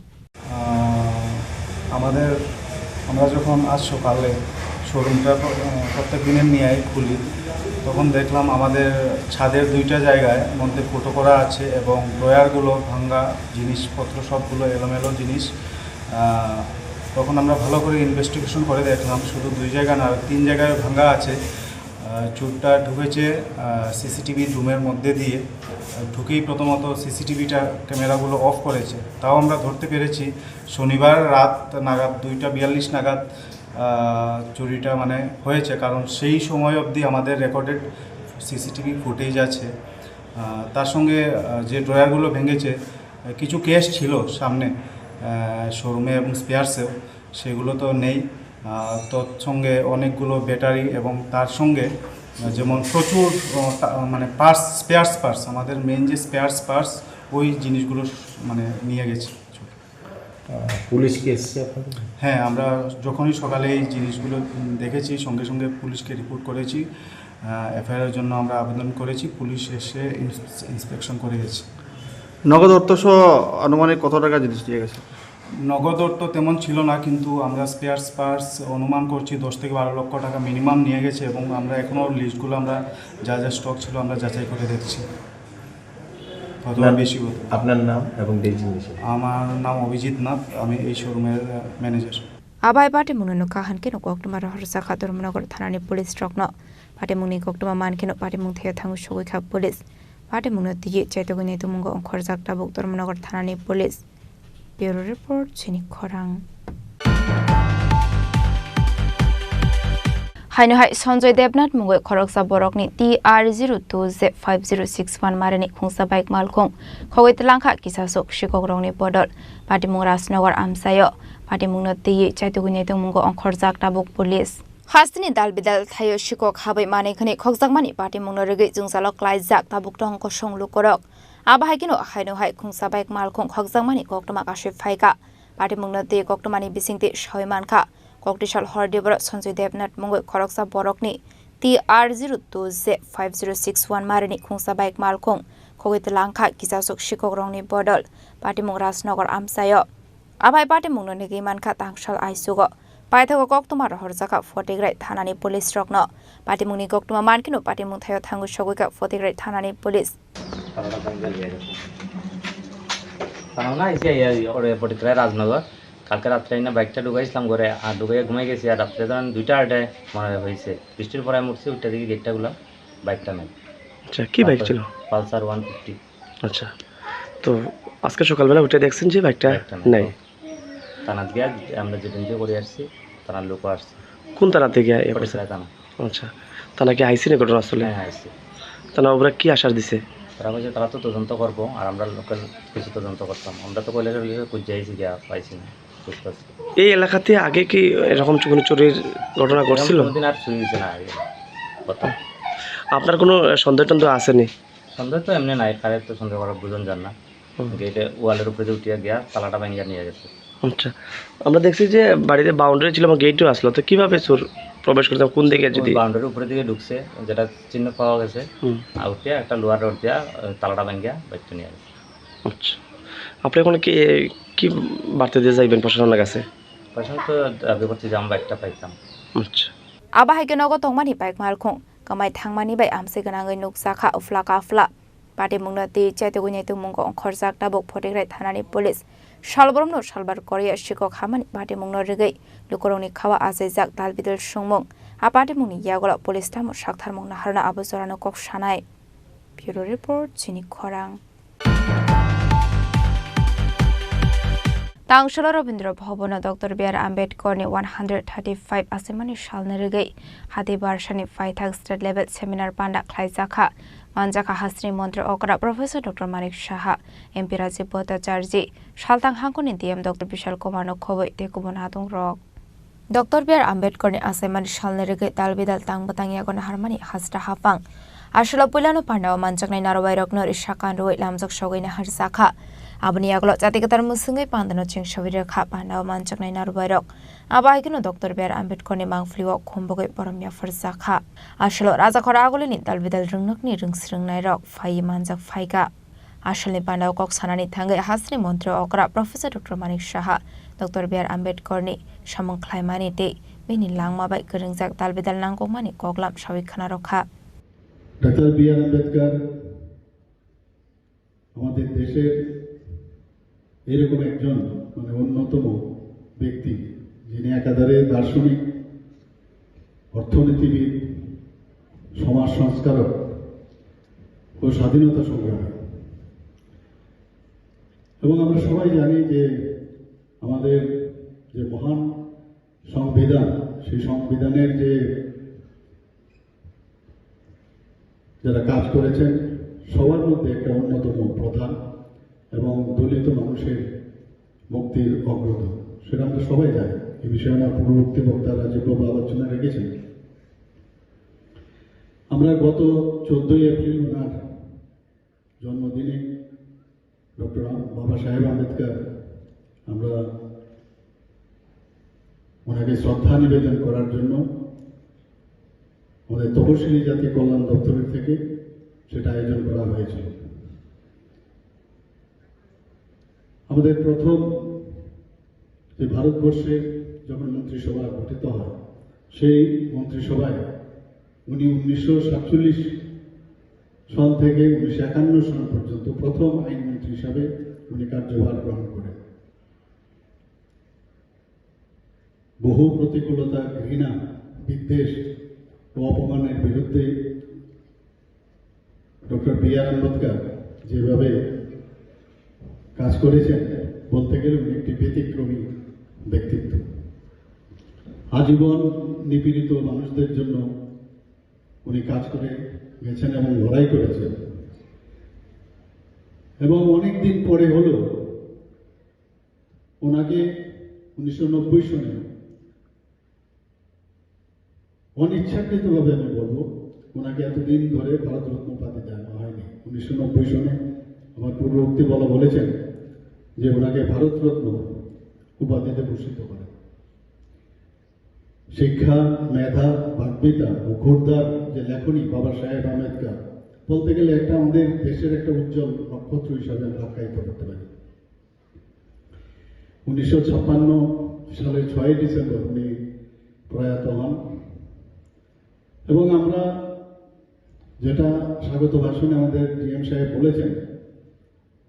আমাদের আমরা যখন আজ সকালে শোরুমটা প্রত্যেক দিনের নিয়ে খুলি তখন দেখলাম আমাদের ছাদের দুইটা জায়গায় মধ্যে ফটো করা আছে এবং ড্রয়ারগুলো ভাঙা জিনিসপত্র সবগুলো এলোমেলো জিনিস তখন আমরা ভালো করে ইনভেস্টিগেশন করে দেখলাম শুধু দুই জায়গা না 3 জায়গায় ভাঙা আছে চুরটা ঢুকেছে সিসিটিভি রুমের মধ্যে দিয়ে ঢুকেই প্রথমত সিসিটিভিটা ক্যামেরাগুলো অফ করেছে তাও আমরা ধরতে পেরেছি শনিবার রাত নাগাদ 2:42 নাগাদ চুরিটা মানে হয়েছে কারণ সেই সময় অবধি আমাদের রেকর্ডেড সিসিটিভি ফুটেজ আছে তার সঙ্গে যে ড্রয়ারগুলো ভেঙেছে কিছু কেস ছিল সামনে শোরুমে এবং স্পেয়ার্সেও, সেগুলো তো নেই। তৎসঙ্গে অনেকগুলো ব্যাটারি এবং তার সঙ্গে যেমন প্রচুর মানে স্পেয়ার্স পার্টস, আমাদের মেন যে স্পেয়ার্স পার্টস ওই জিনিসগুলো মানে নিয়ে গেছে। পুলিশ কি এসেছে আপনাদের? হ্যাঁ, আমরা যখনই সকালে এই জিনিসগুলো দেখেছি সঙ্গে সঙ্গে পুলিশকে রিপোর্ট করেছি। এফআইআরের জন্য আমরা আবেদন করেছি, পুলিশ এসে ইন্সপেকশন করে গেছে। নগদ অর্থ সহ আনুমানিক কত টাকা জিনিস দিয়ে গেছে? নগদ অর্থ তেমন ছিল না, কিন্তু আমরা স্পেয়ার্স পার্টস অনুমান করছি 10 থেকে 12 লক্ষ টাকা মিনিমাম নিয়ে গেছে, এবং আমরা এখনও লিস্টগুলো আমরা যা যা স্টক ছিল আমরা যাচাই করে দেখছি। বেশি হতো। আপনার নাম এবং ডেজিগনেশন? আমার নাম অভিজিৎ নাথ, আমি এই শোরুমের ম্যানেজার। আবাই পাটে মুনুনো কাহানকেনো কক্টমা রহরসা ধর্মনগর থানানি পুলিশ স্ট্রকন পাটে মুনি কক্টমা মানকেনো পাটে মুং থেকে থাঙ্গু সগৈখা পুলিশ পাটে মুনো দিয়ে চাইতগনি তুমুঙ্গ অংখরজাক টাবুক ধর্মনগর থানানি পুলিশ। ব্যুরো রিপোর্ট চিনি খরাং। হাইনহাই সঞ্জয় দেবনাথ মুঙ্গৈ খরকসা বরকনি TR02Z5061 মারেনি খুংসা বাইক মালখং খগৈ তলাংখা কিসাসক শিককরংনি বদল পাটিমুং রাজনগর আমসায় পাটিমুংনো tii চাইতগুনি তুমুঙ্গ অংখরজাক টাবুক পুলিশ। হাস্তিনি দালবিদাল থাইও শিকক হাबै মানেখনি খকজাকমানি পাটিমুংনো রেগৈ जुंसालो क्लाइजाक टाबुक टंक संलु करक आबाहायकिनो हाइनहाय खुंसा बाइक मालखं खकजाकमानि कक्टमा काशे फाइका पाटिमुंनो ती कक्टमानि बिसिंति सयमानखा कक्टिसाल हरदेबर सञ्जय देबनाथ मुंगै खरकसा बरकनि TR02Z5061 मारेनि खुंसा बाइक मालखं खगैत लांखा किसासक शिকক रंनि बदल पाटिमुं राजनगर आमसाय आबाय पाटिमुंनो निगै मानखा तांसाल आइसुग पाइथागो कक्टमा रहरजाका फटिग्राय थानानि पुलिस रकन पाटिमुंनि कक्टमा मानकिनो पाटिमुं थायो थांगु सगैका फटिग्राय थानानि पुलिस। রাজনগর কালকে রাত্রে না বাইকটা ঢুকাইছিলাম ঘরে, আর ঢুকাইয়া ঘুমাই গেছি, আর রাত্রে তখন 2টা 8টায় মনে হয়েছে বৃষ্টির পরে উঠছি, ওইটা দিকে গেটটা গুলা বাইকটা নেই। আচ্ছা, কি বাইক ছিল? পালসার 150। আচ্ছা, তো আজকে সকালবেলা উঠে দেখছেন যে বাইকটা নেই? থানাত গিয়া আমরা যেদিন দিয়ে করে আসছি থানার লোক আসছে। কোন থানা থেকে? থানা। আচ্ছা, থানা কি আইসি না ঘটনা আসলে? হ্যাঁ, আইসি। থানা ওরা কি আশ্বাস দিছে? তারা বলছে তারা তো তদন্ত করবো, আর আমরা লোকাল কিছু তদন্ত করতাম, আমরা তো কইলে খুঁজাইছি গিয়া পাইছি না। এই এলাকাতে আগে কি এরকম কোনো চুরির ঘটনা ঘটছিল? কোনদিন আর চুরি হয়েছে না আগে কথা। আপনার কোনো সন্দেহ টন্দেহ আসেনি? সন্দেহ তো এমনি নাই, কারের তো সন্দেহ করার বুঝন যান না। গেটে ওয়ালের উপরে উঠিয়া গিয়া তালাটা ভাঙিয়া নিয়ে গেছে। আচ্ছা, আমরা দেখছি যে বাড়িতে বাউন্ডারি ছিল, আমার গেটও আসলো, তো কিভাবে চোর প্রবেশ করতে, কোন দিকে? যদি বাউন্ডারির উপরে দিকে ঢুকছে, যেটা চিহ্ন পাওয়া গেছে, আর উঠিয়া একটা লোহার রড দিয়া তালাটা ভাঙিয়া বাইকটা নিয়ে গেছে। আচ্ছা, আপনি এখন কি বার্তা দিয়ে যাইবেন প্রশাসনের কাছে? প্রশাসন তো দাবি করছে যে আমরা বাইকটা পাইতাম। আচ্ছা, आबाहायके नगो तंगमानि बाइक मालखं कमाय थांमानि बाय आमसे गनाङै नुकसाखा उफ्ला काफ्ला पाटे मुंनो ती चाइतगुनि तुमुंगो खरजाक टाबुक फटिग्राय थानानि पुलिस सालबरमनो सालबार करिया शिকক हामानि पाटे मुंनो रेगै लुकरंनि खावा आजायजाक दालबिदल सुंमुं आ पाटे मुंनि यागला पुलिस थामो साकथारमुं नाहारना आबुजरानो कक सानाय। ब्युरो रिपोर्ट चिनि खरां। तांशल रवीन्द्र भवन डॉक्टर बी.आर. आम्बेडकरनि 135 आसिमानि सालनि रेगै हादि बारसानि फाइथाक स्टेट लेवल सेमिनार पान्डा ख्लाइजाखा मानजाखा हास्नि मन्त्री अकरा professor doctor Manik Saha MP Rajiv Bhattacharya सालतां हांखनि डीएम डॉक्टर विशाल कुमार खबै तेकुबन हादुं रक डॉक्टर बी.आर. आम्बेडकरनि आसिमानि सालनि रेगै दालबिदाल तांबतांगियागन हारमानि हास्टा हाफां आसला पुलानो पान्डाव मानजाकनाय नारबायरकनो रिसाकान रुइ लामजक सगैना हारसाखा आबनि आगलो जातिगतार मुसुङै पान्दनो चिं सबिरेखा पान्डाव मानजाकनाय नारबायरक आबाहायकिनो डॉक्टर बी.आर. आम्बेडकरनि मांफ्लियाव खुम्बगै परमिया फरजाखा आसलो राजाखर आगोलनि दालबिदाल रोंनकनि रोंस्रोंनाय रक फाइ मानजाक फाइगा आसलनि पान्डाव कक सानानि थांगै हास्नि मन्त्री अकरा professor doctor Manik Saha doctor B R. आम्बेडकरनि सामुं ख्लायमानि ते बेनि लांमाबाय गोरोंजाक दालबिदाल नांगौमानि कगलाम साविखाना रखा। Doctor B R. आम्बेडकर আমাদের দেশের এরকম একজন মানে অন্যতম ব্যক্তি, যিনি একাধারে দার্শনিক, অর্থনীতিবিদ, সমাজ সংস্কারক ও স্বাধীনতা সংগ্রামী। এবং আমরা সবাই জানি যে আমাদের যে মহান সংবিধান, সেই সংবিধানের যে যারা কাজ করেছেন সবার মধ্যে একটা অন্যতম প্রধান এবং দলিত মানুষের মুক্তির অগ্রদূত, সেটা আমরা সবাই জানি। এই বিষয়ে আমার পূর্ববর্তী বক্তারা যেভাবে আলোচনা রেখেছেন, আমরা গত 14ই এপ্রিল ওনার জন্মদিনে ডক্টর বাবা সাহেব আম্বেদকর আমরা ওনাকে শ্রদ্ধা নিবেদন করার জন্য আমাদের তপশিলি জাতি কল্যাণ দপ্তরের থেকে সেটা আয়োজন করা হয়েছিল। আমাদের প্রথম যে ভারতবর্ষে যখন মন্ত্রিসভা গঠিত হয়, সেই মন্ত্রিসভায় উনি 1947 সন থেকে 1951 সন পর্যন্ত প্রথম আইনমন্ত্রী হিসাবে উনি কার্যভার গ্রহণ করেন। বহু প্রতিকূলতা, ঘৃণা, বিদ্বেষ ও অপমানের বিরুদ্ধে ডক্টর বি.আর. আম্বেদকর যেভাবে কাজ করেছেন, বলতে গেলে উনি একটি ব্যতিক্রমী ব্যক্তিত্ব। আজীবন নিপীড়িত মানুষদের জন্য উনি কাজ করে গেছেন এবং লড়াই করেছেন, এবং অনেকদিন পরে হলেও ওনাকে 1990 সনে অনিচ্ছাকৃতভাবে আমি বলবো, ওনাকে এতদিন ধরে ভারতরত্ন উপাধি দেওয়া হয়নি। 1990 সনে আমার পূর্ববর্তী বলেছেন যে ওনাকে ভারতরত্ন উপাধিতে ভূষিত করে। শিক্ষা, মেধা, বাগ্মিতা ও ঘোরদার যে লেখনী বাবা সাহেব আম্বেদকর, বলতে গেলে একটা আমাদের দেশের একটা উজ্জ্বল নক্ষত্র হিসাবে আমরা আখ্যায়িত করতে পারি। 1956 সালের 6 ডিসেম্বর উনি প্রয়াত হন, এবং আমরা যেটা স্বাগত ভাষণে আমাদের ডিএম সাহেব বলেছেন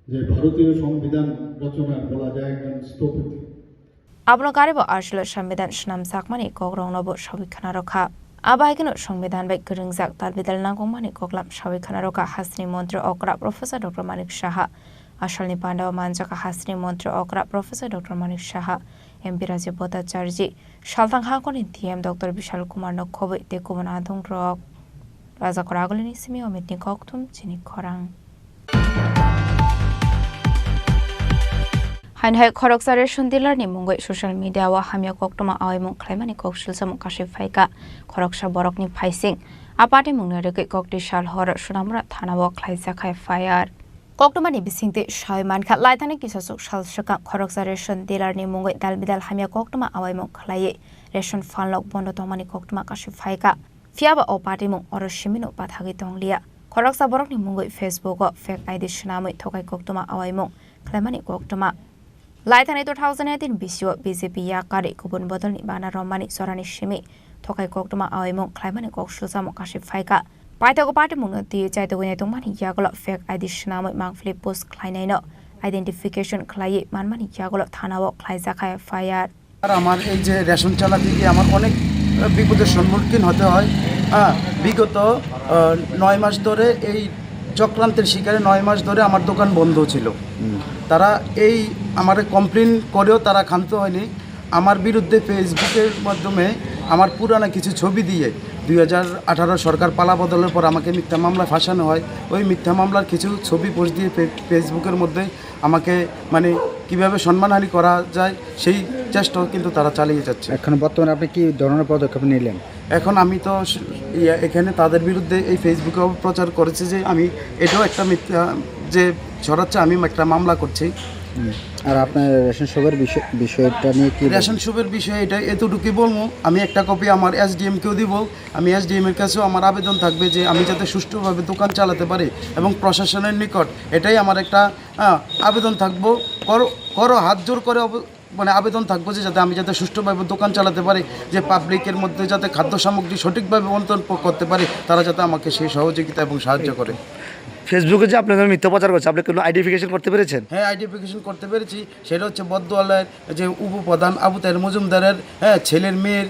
যে ভারতীয় সংবিধান রচনার বলা যায় একজন স্থপতি। আবনকারিব আসলে সংবিধান নাম সাকমানি কগ্রং নব সবিখানা রক্ষা আবাহিকনো সংবিধান বাই গরংজাক তালবিদাল নাগমানি কগলাম সবিখানা রক্ষা হাসনি মন্ত্রী অকরা প্রফেসর ডক্টর মানিক সাহা আসলনি পান্ডাও মানজাকা হাসনি মন্ত্রী অকরা professor doctor Manik Saha MP রাজ্য ভট্টাচার্য সালতাং হাকনি ডিএম ডক্টর বিশাল কুমার নক্ষবই তেকুবন আধং রক রাজা করাগলিনি সিমি অমিতনি ককথুম চিনি খরাং হাইনহাই খরকসারের সন্দিলারনি মুঙ্গই সোশ্যাল মিডিয়া ওয়া হামিয়া কক্টমা আওয়াইমুং খ্লাইমানি ককসুলসামু কাশি ফাইকা খরকসা বরকনি ফাইসিং আপাটে মুংনা রেকে ককটি সাল হর সুনামরা থানাও খ্লাইজাখাই ফায়ার কক্টমানি বিসিংতে সাই মানখা লাইথানি কিসাসুক সালসকা খরকসারের সন্দিলারনি মুঙ্গই দালবিদাল হামিয়া কক্টমা আওয়াইমুং খ্লাইয়ে রেশন ফানলক বন্ধ তমানি কক্টমা কাশি ফাইকা ফিয়াবা ও পাটিমুং অরসিমিনো পাথাগি তংলিয়া খরকসা বরকনি মুঙ্গই ফেসবুক ফেক আইডি সুনামই থকাই কক্টমা আওয়াইমুং খ্লাইমানি কক্টমা লাইথানি 2018 বিসিও বিজেপি ইয়াকারি গুবুন বদলনি বানা রম্মানি সরানি সিমি থকাই কক্টমা আওয়াইমুং খ্লাইমানি ককসুলসামু কাশি ফাইকা পাইতাগো পার্টি মুংনো দিয়ে চাইতগনি তংমানি ইয়াগলো ফেক আইডি সুনামই মাংফ্লি পোস্ট খ্লাইনাইনো আইডেন্টিফিকেশন খ্লাইয়ে মানমানি ইয়াগলো থানাও খ্লাইজাখাই ফায়ার। আর আমার এই যে রেশন চালাতে গিয়ে আমার অনেক বিপদের সম্মুখীন হতে হয়। বিগত 9 মাস ধরে এই চক্রান্তের শিকারে 9 মাস ধরে আমার দোকান বন্ধ ছিল। তারা এই আমার কমপ্লেন করেও তারা ক্ষান্ত হয়নি। আমার বিরুদ্ধে ফেসবুকের মাধ্যমে আমার পুরানো কিছু ছবি দিয়ে 2018 সরকার পালা বদলের পর আমাকে মিথ্যা মামলা ফাঁসানো হয়। ওই মিথ্যা মামলার কিছু ছবি পোস্ট দিয়ে ফেসবুকের মধ্যে আমাকে মানে কিভাবে সম্মানহানি করা যায় সেই চেষ্টাও কিন্তু তারা চালিয়ে যাচ্ছে। এখন বর্তমানে আপনি কি ধরনের পদক্ষেপ নিলেন? এখন আমি তো এখানে তাদের বিরুদ্ধে এই ফেসবুকে প্রচার করেছে যে আমি এটাও একটা মিথ্যা যে ছড়াচ্ছে, আমি একটা মামলা করছি। আর আপনার রেশন শপের বিষয়টা নিয়ে কি? রেশন শপের বিষয়ে এটা এতটুকুই বলবো, আমি একটা কপি আমার এসডিএমকেও দিব। আমি এসডিএমের কাছেও আমার আবেদন থাকবে যে আমি যাতে সুষ্ঠুভাবে দোকান চালাতে পারি, এবং প্রশাসনের নিকট এটাই আমার একটা আবেদন থাকবো, করো হাত জোর করে মানে আবেদন থাকবো যে যাতে আমি যাতে সুষ্ঠুভাবে দোকান চালাতে পারি, যে পাবলিকের মধ্যে যাতে খাদ্য সামগ্রী সঠিকভাবে বন্টন করতে পারি, তারা যাতে আমাকে সেই সহযোগিতা এবং সাহায্য করে। ফেসবুকে যে আপনাদের মিথ্যা প্রচার করছে, আপনি কোনো আইডেন্টিফিকেশন করতে পেরেছেন? হ্যাঁ, আইডেন্টিফিকেশন করতে পেরেছি। সেটা হচ্ছে বদওয়ালার যে উপপ্রধান আবু তাহের মজুমদারের ছেলের মেয়ের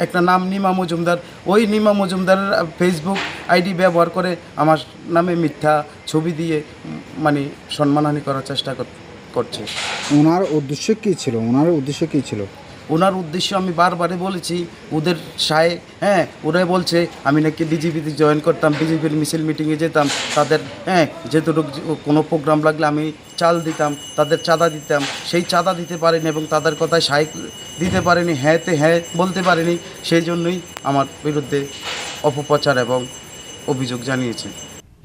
একটা নাম নিমা মজুমদার। ওই নিমা মজুমদারের ফেসবুক আইডি ব্যবহার করে আমার নামে মিথ্যা ছবি দিয়ে মানে সম্মানহানি করার চেষ্টা করছে। ওনার উদ্দেশ্য কী ছিল? ওনার উদ্দেশ্য আমি বারবারে বলেছি, ওদের সায় ওরাই বলছে আমি নাকি বিজেপিতে জয়েন করতাম, বিজেপির মিছিল মিটিংয়ে যেতাম, তাদের যেটুকু কোনো প্রোগ্রাম লাগলে আমি চাল দিতাম, তাদের চাঁদা দিতাম, সেই চাঁদা দিতে পারিনি এবং তাদের কথায় সায় দিতে পারিনি, হ্যাঁ বলতে পারিনি, সেই জন্যই আমার বিরুদ্ধে অপপ্রচার এবং অভিযোগ জানিয়েছে।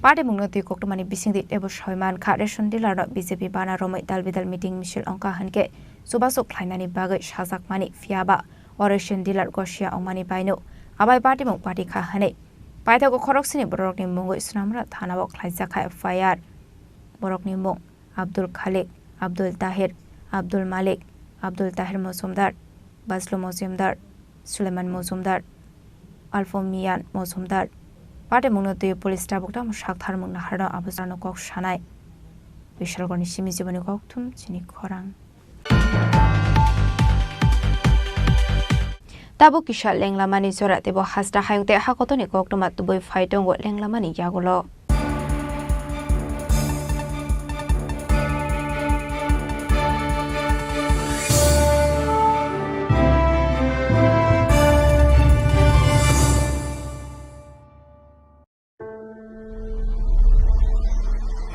Party mungnuti koktomani bisingdi ebo shoyman kha ration dealer BJP bana romai dalbidal meeting misil ongka hanke subasuk khlainani bagai sajakmani fiaba ration dealer gosia ongmani baino abai party mung party kha hane paithago khoroksini borokni mungo islamra thanabo khlaijaka FIR borokni mung Abdul Khalik, Abdul Tahir, Abdul Malik, Abdul Tahir Mozumdar, Baslu Mozumdar, Suleiman Mozumdar, Alfomian Mozumdar Party mungnuti police tabukta mushakthar mungna harda abusarno kok shanai bishalgoni simi jiboni koktum Chini Khorang Tabuk kisha lenglamani zora tebo hasda hayungte hakotoni koktuma tuboi faitongo lenglamani yagulo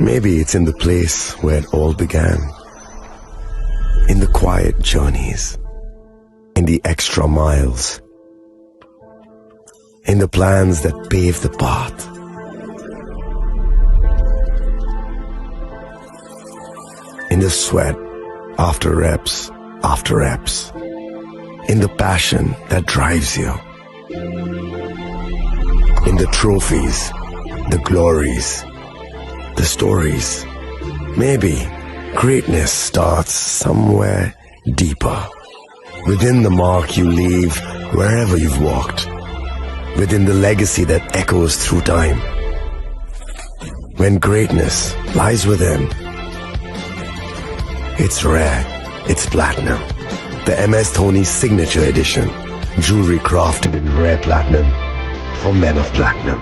Maybe it's in the place where it all began, in the quiet journeys, in the extra miles, in the plans that pave the path. In the sweat after reps, in the passion that drives you, in the trophies, the glories, the stories. Maybe greatness starts somewhere deeper, within the mark you leave wherever you've walked, within the legacy that echoes through time. When greatness lies within, it's rare, it's platinum. The MS Dhoni Signature Edition, jewelry crafted in rare platinum for men of platinum.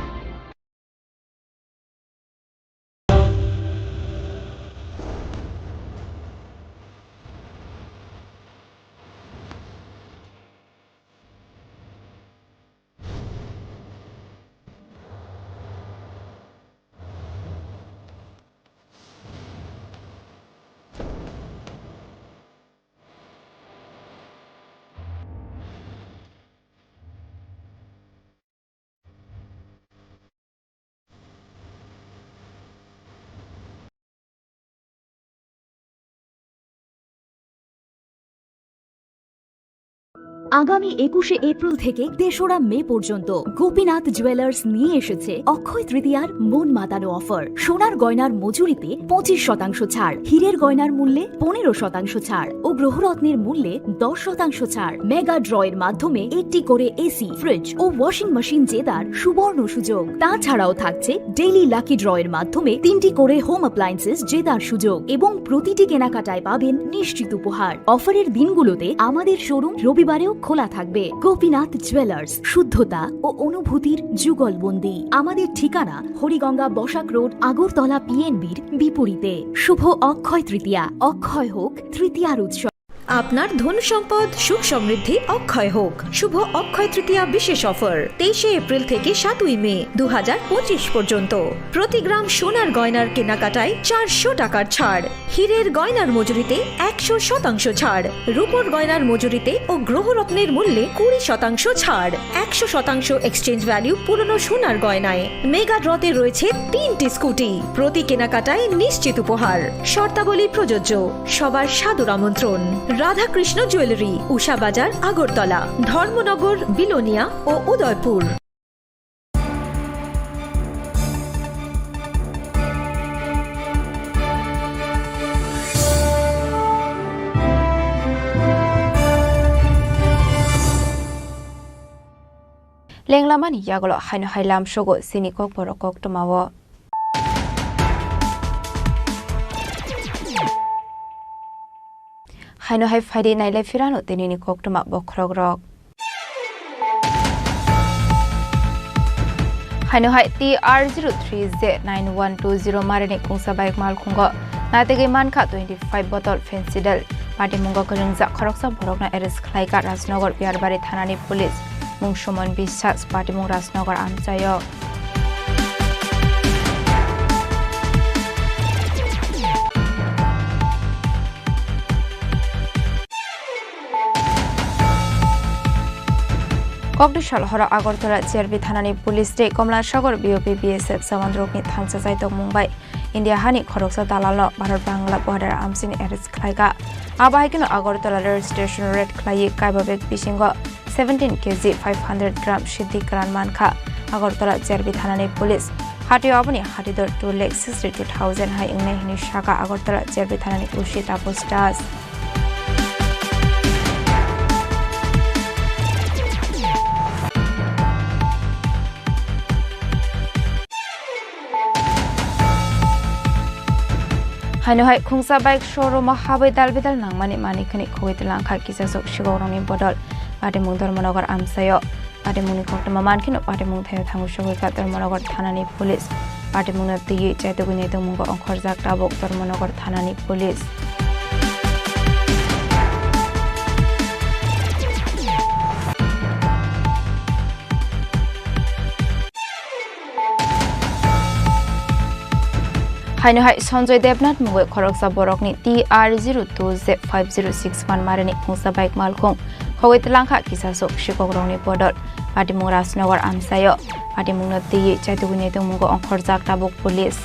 আগামী ২১শে April থেকে ৩রা মে পর্যন্ত Gopinath jewellers নিয়ে এসেছে অক্ষয় তৃতীয়ার মন মাতানো offer. সোনার গয়নার মজুরিতে ২৫% ছাড়, হীরের গয়নার মূল্যে 15% ছাড় ও গ্রহরত্নের মূল্যে 10% ছাড়। মেগা ড্রয়ের মাধ্যমে একটি করে এসি, ফ্রিজ ও ওয়াশিং মেশিন জেতার সুবর্ণ সুযোগ। তাছাড়াও থাকছে ডেইলি লাকি ড্রয়ের মাধ্যমে 3টি করে হোম অ্যাপ্লায়েন্সেস জেতার সুযোগ এবং প্রতিটি কেনাকাটায় পাবেন নিশ্চিত উপহার। অফারের দিনগুলোতে আমাদের শোরুম রবিবারেও খোলা থাকবে। গোপীনাথ জুয়েলার্স, শুদ্ধতা ও অনুভূতির যুগলবন্দি। আমাদের ঠিকানা হরিগঙ্গা বসাক রোড, আগরতলা PNBর বিপরীতে। শুভ অক্ষয় তৃতীয়া, অক্ষয় হোক তৃতীয়ার উৎসব। আপনার ধন সম্পদ সুখ সমৃদ্ধি অক্ষয় হোক। শুভ অক্ষয় তৃতীয়া বিশেষ অফার 23শে এপ্রিল থেকে 7ই মে 2025 পর্যন্ত। প্রতি গ্রাম সোনার গয়নার কেনাকাটায় 400 টাকার ছাড়, হীরের গয়নার মজুরিতে 100% ছাড়, রূপোর গয়নার মজুরিতে ও গ্রহরত্নের মূল্যে 20% ছাড়, 100% এক্সচেঞ্জ ভ্যালু পুরনো সোনার গয়নায়। মেগা ড্রতে রয়েছে 3টি স্কুটি, প্রতি কেনাকাটায় নিশ্চিত উপহার। শর্তাবলী প্রযোজ্য। সবার সাদর আমন্ত্রণ। রাধাকৃষ্ণ জুয়েলারি, উষা বাজার, আগরতলা, ধর্মনগর, বিলোনিয়া ও উদয়পুর। লেংলামানি ইয়াগলো হাইনো হাইলাম সগো সিনি kokborok koktomawo হাইনো হাই ফাইডে নাইলে ফিরানো তেনিনি koktoma bokrogrok হাইনো হাই TR03Z9120 মারেনি কুংসা বাইক মাল খুঙ্গ নাতেগে মানখা 25 bottle Phensedyl Party Mungo Kerengza Khoroksa Borokna Eres Khlaika Rajnogor Biarbari Thanani Police Mung Suman Biswas Party Mung Rajnogor Amsayo Kokborok hora Agartala CRB Thanani Police Day Komla Sagar BOP BSF Samandrokni Thangsa Jaitok Mumbai India Hani Khoroksa Dalalo Bharat Bangla border Amsini Eres Khlaika Abahikino Agartala Rail Station Red Khlai Kaibabek Bisingo 17 kg 500 gram Siddhi Karan Mankha Agartala CRB Thanani Police Hatio Abani Hatidor 2,62,000 Hai Ingne Hini Shaka Agartala CRB Thanani Ushita Postas Hanuhai Khungsa Bike Showroom Habai Dalbidal Nangmani Manikani Kuitlanka Kisasok Shigoroni Bodol Padimung Dormonogar Amsayo Padimuni Kokmamankin Padimung Tangushaka Dormonogar Thanani Police Padimuna Ti Jatugunito Mungo on Korzak Tabok Dormonogar Thanani Police Hanuhai Sanjoy Devnath Mungoi Khoroksa Borokni TR02Z5061 Marani Khungsa Bike Malkhung Khowit Langkha Kisasok Shikogroni Bodol Padimung Rajnogor Amsayo Padimung Ti Jatugunito Mungo on Korzak Tabok Police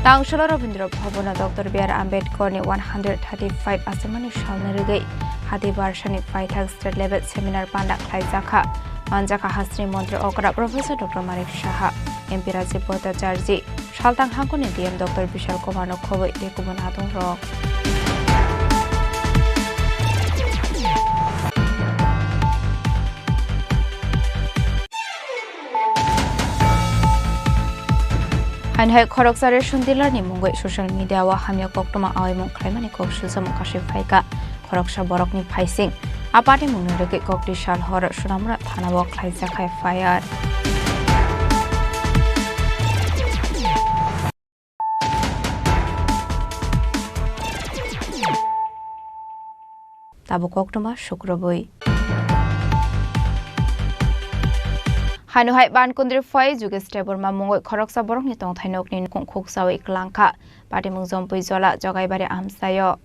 Tangsholo Rabindra Bhavana Dr. B.R. Ambedkar ni 135 Asamani Shalnarugai Hadi Barshani Paithak State Level Seminar Panda Khlaijaka Manjaka Hasri Montri Okra Professor Dr. Marik Shaha MP Rajiv Bhattacharya Shaltang Hangkoni DM Dr. Bishal Kumar Nokhoi Dekubon Hatung Rok Hanuhai Khoroksa Ration Dealer ni Mungoi social media wa hamya koktoma awai mung khlaimani kok susam kashif phaika Khoroksa Borokni phaising apati munurege kokti shal hor sunamra thana wa khlaijakai fire Tabu koktoma shukraboi Hanuhai Bankundri Fai Juges Teborma Mungoi Khoroksa Borokni Tongthainokni Khoksawi Klangkha Patimung Jompui Jola Jogaibari Amsayo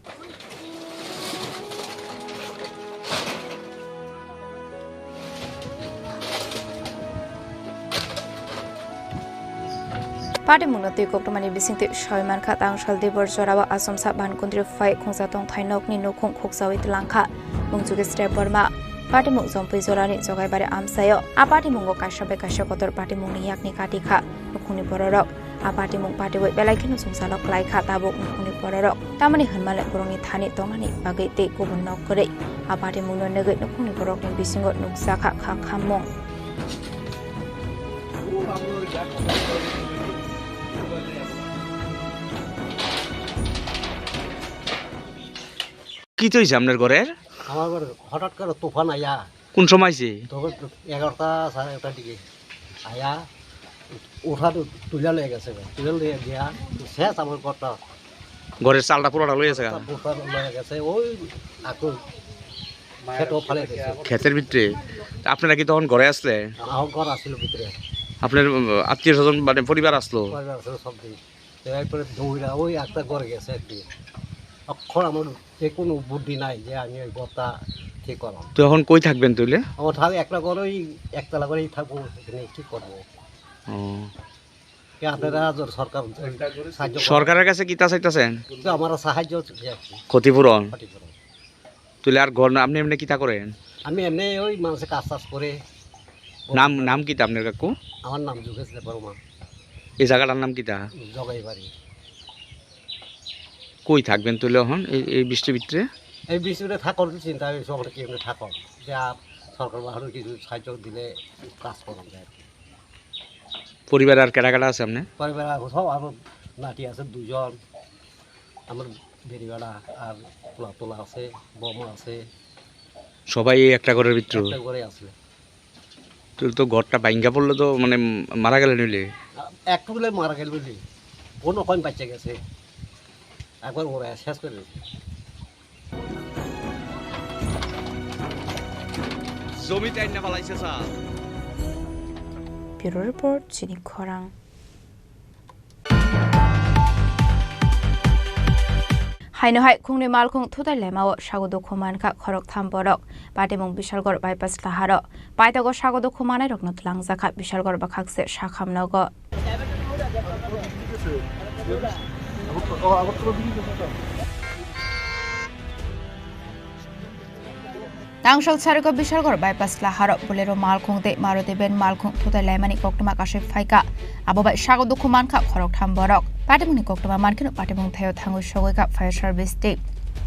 Patimung Noti Koktomani Bisingti Shoiman Kha Tangshal Debor Jorawa Asomsa Bankundri Fai Khungsa Tongthainokni Nukhung Khoksawi Klangkha Mung Juges Teborma Patimung Jompui Jolani Jogaibari Amsayo Apatimungo Kashabe Kashakotor Patimungni Yakni Katikha Nukhuni Bororok Apatimung Patiwai Belaikinu Sungsalok Laikha Tabok Nukhuni Bororok Tamani Hanmale Borongni Thani Tongani Bagai Te Kubun Nokore Apatimung Nege Nukhuni Borokni Bisingo Nuksaka Khamong কি চইছে আপনার ঘরের আমার ঘরে হঠাৎ করে তুফান আয়া কোন সময় আইছে তখন 11টা 11:30 দিকে আয়া উঠা তুলে লয়ে গেছে তুলে লয়ে গিয়া শেষ আমার ঘরটা ঘরের চালটা পুরোটা লয়ে গেছে লয়ে গেছে ওই আকু খেতো ফালে গেছে ক্ষেতের ভিতরে আপনারা কি তখন ঘরে আসলে আমার ঘর আসছিল ভিতরে আপনার আত্মীয় স্বজন মানে পরিবার আসলো পরিবার আসলো সব দিন এরপরে দৌড়া ওই একটা ঘরে গেছে একদিন অক্ষর আমার যে কোনো বুদ্ধি নাই যে আমি ওই ঘরটা ঠিক করলাম তো এখন কই থাকবেন তাইলে আমার থাকবে একটা ঘরেই একতলা করেই থাকবো এখানে কি করবো আপনারা সরকারের কাছে কি তা চাইতেছেন আমার সাহায্য ক্ষতিপূরণ তুলে আর ঘর আপনি এমনি কিতা করেন আমি এমনি ওই মানুষের কাজ টাজ করে নাম নাম কিতা আপনার কাকু আমার নাম যোগেশ বর্মা এই জায়গাটার নাম কিতা জগাইবাড়ি কই থাকবেন তুলে এখন এই বৃষ্টির ভিতরে এই বৃষ্টিতে থাকার চিন্তা সবার কি এমনি থাকো যে সরকার বাহার কিছু সাহায্য দিলে কাজ করা যায় পরিবার আর কেটা কেটা আছে আপনি পরিবার সব আমার নাতি আছে দুজন আমার বেরিবাড়া আর পোলা তোলা আছে বমা আছে সবাই একটা ঘরের ভিতরে একটা ঘরে আছে তো ঘরটা ভাঙ্গা পড়লো তো মানে মারা গেলেন হইলে একটু বলে মারা গেল বুঝলি কোনো কম বাচ্চা গেছে একবার ওরা শেষ করে দিয়েছে। জমিতে আইনা পালাইছে স্যার। ব্যুরো রিপোর্ট চিনি খরাং। হাইনহাই খুংনি মালখুং থুতাই লেমাও সাগদ খুমানখা খরক থামবরক পাটিমুং বিশালগড় বাইপাস লাহার পাইতাগো সাগদ খুমানাই রকন ত্লাংজাখা বিশালগড় বাখাকসে শাখামনগ Tangsal Sariko Bishalgor bypass Laharo, Bolero Malkung de Maruti Ben Malkung to the Lemani Koktuma Kashi Faika, Aboba Shago Dukumanka, Korok Tamborok, Patimuni Koktuma Mankin, Patimung Teo Tango Showika Fire Service Day,